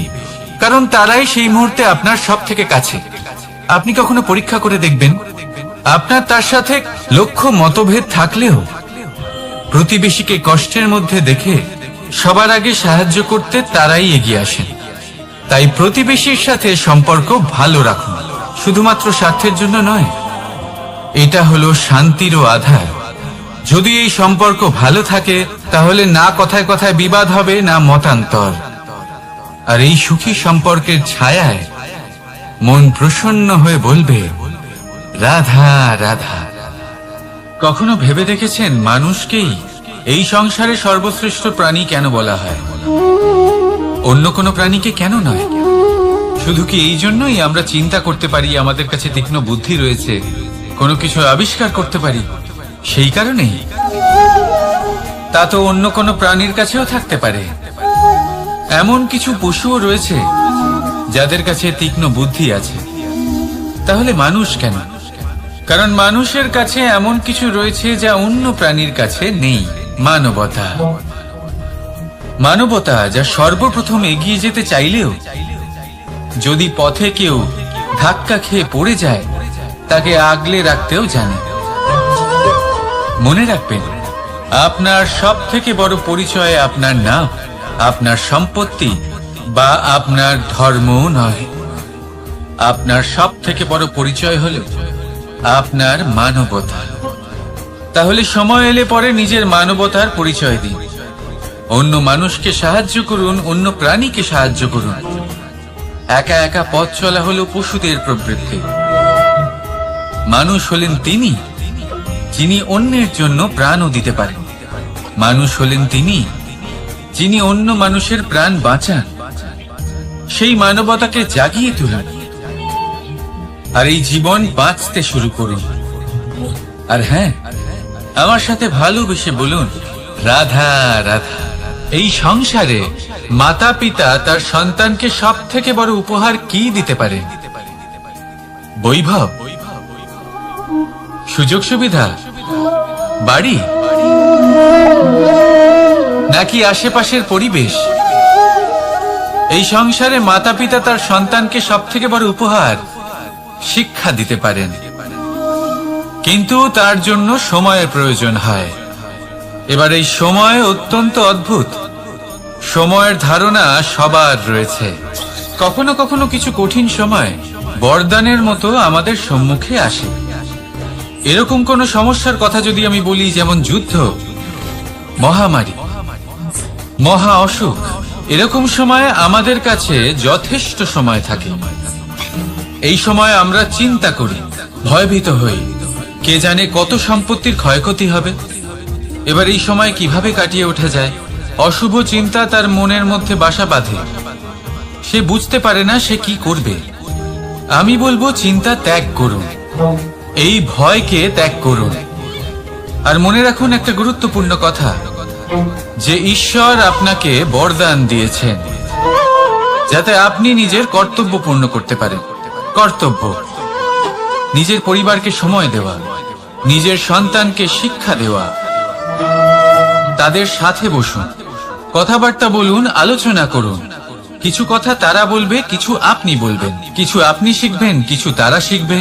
কারণ তারাই সেই মুহূর্তে আপনার সব থেকে কাছে। আপনি কখনো পরীক্ষা করে দেখবেন, আপনার তার সাথে লক্ষ মতভেদ থাকলেও প্রতিবেশীকে কষ্টের মধ্যে দেখে সবার আগে সাহায্য করতে তারাই এগিয়ে আসেন। তাই প্রতিবেশীর সাথে সম্পর্ক ভালো রাখুন, শুধুমাত্র স্বার্থের জন্য নয়। এটা হলো শান্তিরও আধার। যদি এই সম্পর্ক ভালো থাকে তাহলে না কথায় কথায় বিবাদ হবে, না মতান্তর। আর এই সুখী সম্পর্কের ছায়ায় মন প্রসন্ন হয়ে বলবে, রাধা রাধা। কখনো ভেবে দেখেছেন মানুষকেই এই সংসারে সর্বশ্রেষ্ঠ প্রাণী কেন বলা হয়? অন্য কোনো প্রাণীকে কেন নয়? শুধু কি এই জন্যই আমরা চিন্তা করতে পারি, আমাদের কাছে তীক্ষ্ণ বুদ্ধি রয়েছে, কোনো কিছু আবিষ্কার করতে পারি, সেই কারণেই? তা তো অন্য কোনো প্রাণীর কাছেও থাকতে পারে। এমন কিছু পশুও রয়েছে যাদের কাছে তীক্ষ্ণ বুদ্ধি আছে। তাহলে মানুষ কেন? কারণ মানুষের কাছে এমন কিছু রয়েছে যা অন্য প্রাণীর কাছে নেই। মানবতা। মানবতা যা সর্বপ্রথম এগিয়ে যেতে চাইলেও যদি পথে কেউ ধাক্কা খেয়ে পড়ে যায় তাকে আগলে রাখতেও জানে। মনে রাখবেন, আপনার সব থেকে বড় পরিচয় আপনার নাম, আপনার সম্পত্তি বা আপনার ধর্ম নয়। আপনার সব থেকে বড় পরিচয় হল আপনার মানবতা। তাহলে সময় এলে পরে নিজের মানবতার পরিচয় দিন। অন্য মানুষকে সাহায্য করুন, অন্য প্রাণীকে সাহায্য করুন। একা একা পথ চলা হলো পশুদের প্রবৃত্তি। মানুষ হলেন তিনি যিনি অন্যের জন্য প্রাণও দিতে পারেন। মানুষ হলেন তিনি যিনি অন্য মানুষের প্রাণ বাঁচান। সেই মানবতাকে জাগিয়ে তুলুন আর এই জীবন বাঁচতে শুরু করুন। আর হ্যাঁ, আমার সাথে ভালোবেসে বলুন, রাধা রাধা। এই সংসারে মাতা পিতা তার সন্তানকে সব থেকে বড় উপহার কি দিতে পারে? বৈভব, সুযোগ সুবিধা, বাড়ি, নাকি আশেপাশের পরিবেশ? এই সংসারে মাতা পিতা তার সন্তানকে সব থেকে বড় উপহার শিক্ষা দিতে পারেন, কিন্তু তার জন্য সময়ের প্রয়োজন হয়। এবার এই সময় অত্যন্ত অদ্ভুত। সময়ের ধারণা সবার রয়েছে। কখনো কখনো কিছু কঠিন সময় বরদানের মতো আমাদের সম্মুখে আসে। এরকম কোন সমস্যার কথা যদি আমি বলি, যেমন যুদ্ধ, মহামারী, মহা অসুখ, এরকম সময় আমাদের কাছে যথেষ্ট সময় থাকে। এই সময় আমরা চিন্তা করি, ভয়ভীত হই, কে জানে কত সম্পত্তির ক্ষয়ক্ষতি হবে। এবার এই সময় কিভাবে কাটিয়ে ওঠা যায়? অশুভ চিন্তা তার মনের মধ্যে বাসা বাঁধে। সে বুঝতে পারে না সে কি করবে। আমি বলবো, চিন্তা ত্যাগ করুন, এই ভয়কে ত্যাগ করুন। আর মনে রাখুন একটা গুরুত্বপূর্ণ কথা, যে ঈশ্বর আপনাকে বরদান দিয়েছেন যাতে আপনি নিজের কর্তব্য পূর্ণ করতে পারেন। কর্তব্য, নিজের পরিবারকে সময় দেওয়া, নিজের সন্তানকে শিক্ষা দেওয়া। তাদের সাথে বসুন, কথাবার্তা বলুন, আলোচনা করুন। কিছু কথা তারা বলবে, কিছু আপনি বলবেন, কিছু আপনি শিখবেন, কিছু তারা শিখবে।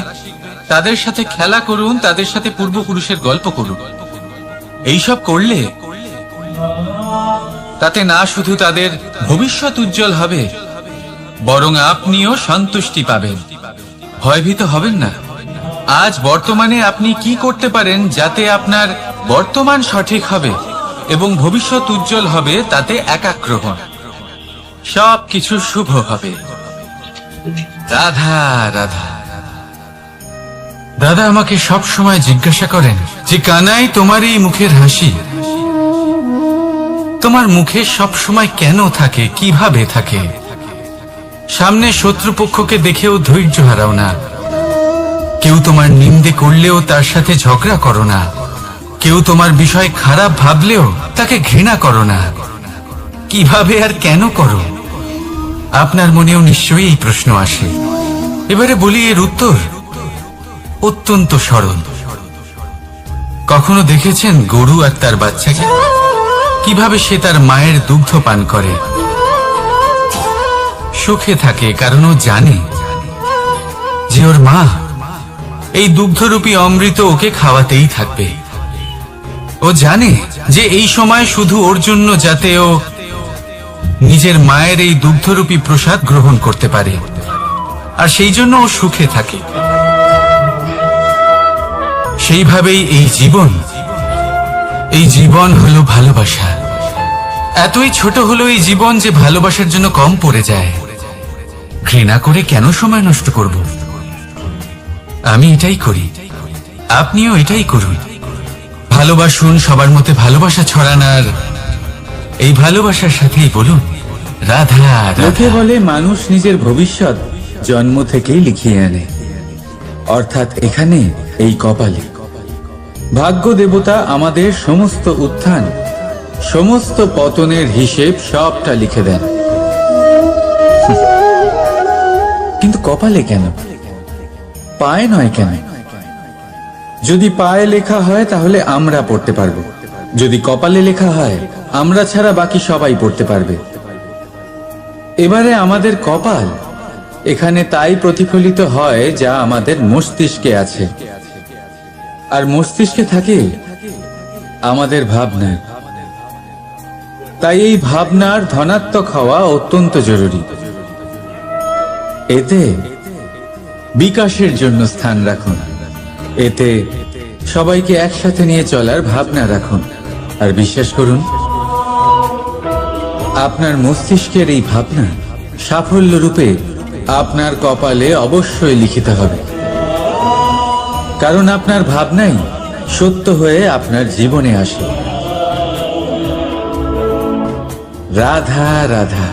তাদের সাথে খেলা করুন, তাদের সাথে পূর্বপুরুষের গল্প করুন। এইসব করলে তাতে না শুধু তাদের ভবিষ্যৎ উজ্জ্বল হবে, বরং আপনিও সন্তুষ্টি পাবেন। ভয়ভীত হবেন না। আজ বর্তমানে আপনি কি করতে পারেন যাতে আপনার বর্তমান সঠিক হবে এবং ভবিষ্যৎ উজ্জ্বল হবে, তাতে একাগ্র হন। সবকিছু শুভ হবে। রাধা রাধা। দাদা আমাকে সব সময় জিজ্ঞাসা করেন যে, কানাই, তোমার এই মুখের হাসি, তোমার মুখে সব সময় কেন থাকে, কিভাবে থাকে? সামনে শত্রুপক্ষকে দেখেও ধৈর্য হারাও না। কেউ তোমার নিন্দে করলেও তার সাথে ঝগড়া করো না। কেউ তোমার বিষয় খারাপ ভাবলেও তাকে ঘৃণা করো না। কিভাবে আর কেন করো? আপনার মনেও নিশ্চয়ই এই প্রশ্ন আসে। এবারে বলি, এর উত্তর অত্যন্ত সরল। কখনো দেখেছেন গরু আর তার বাচ্চাকে কিভাবে সে তার মায়ের দুগ্ধ পান করে? সুখে থাকে, কারণ ও জানে যে যে ওর মা, এই দুগ্ধরূপী অমৃত ওকে খাওয়াতেই থাকবে। ও জানে যে এই সময় শুধু ওর জন্য, যাতে ও নিজের মায়ের এই দুগ্ধরূপী প্রসাদ গ্রহণ করতে পারে, আর সেই জন্য ও সুখে থাকে। সেইভাবেই এই জীবন হলো ভালোবাসা। এতই ছোট হলো এই জীবন যে ভালোবাসার জন্য কম পড়ে যায়। ঘৃণা করে কেন সময় নষ্ট করব? আমি এটাই করি, আপনিও এটাই করুন। ভালোবাসুন, সবার মধ্যে ভালোবাসা ছড়ানার এই ভালোবাসার সাথেই বলুন রাধা রাধা। লোকে বলে মানুষ নিজের ভবিষ্যৎ জন্ম থেকেই লিখিয়ে আনে, অর্থাৎ এখানে এই কপালে। ভাগ্য দেবতা আমাদের সমস্ত উত্থান, সমস্ত পতনের হিসেব সবটা লিখে দেন। কিন্তু কপালে কেন, পায়ে নয় কেন? যদি পায়ে লেখা হয় তাহলে আমরা পড়তে পারবো, যদি কপালে লেখা হয় আমরা ছাড়া বাকি সবাই পড়তে পারবে। এবারে আমাদের কপাল এখানে তাই প্রতিফলিত হয় যা আমাদের মস্তিষ্কে আছে, আর মস্তিষ্কে থাকে আমাদের ভাবনা। তাই এই ভাবনার ধনাত্মক হওয়া অত্যন্ত জরুরি। এতে বিকাশের জন্য স্থান রাখুন, এতে সবাইকে একসাথে নিয়ে চলার ভাবনা রাখুন, আর বিশ্বাস করুন আপনার মস্তিষ্কের এই ভাবনা সাফল্য রূপে আপনার কপালে অবশ্যই লিখিত হবে। কারণ আপনার ভাবনাই সত্য হয়ে আপনার জীবনে আসে। রাধা রাধা।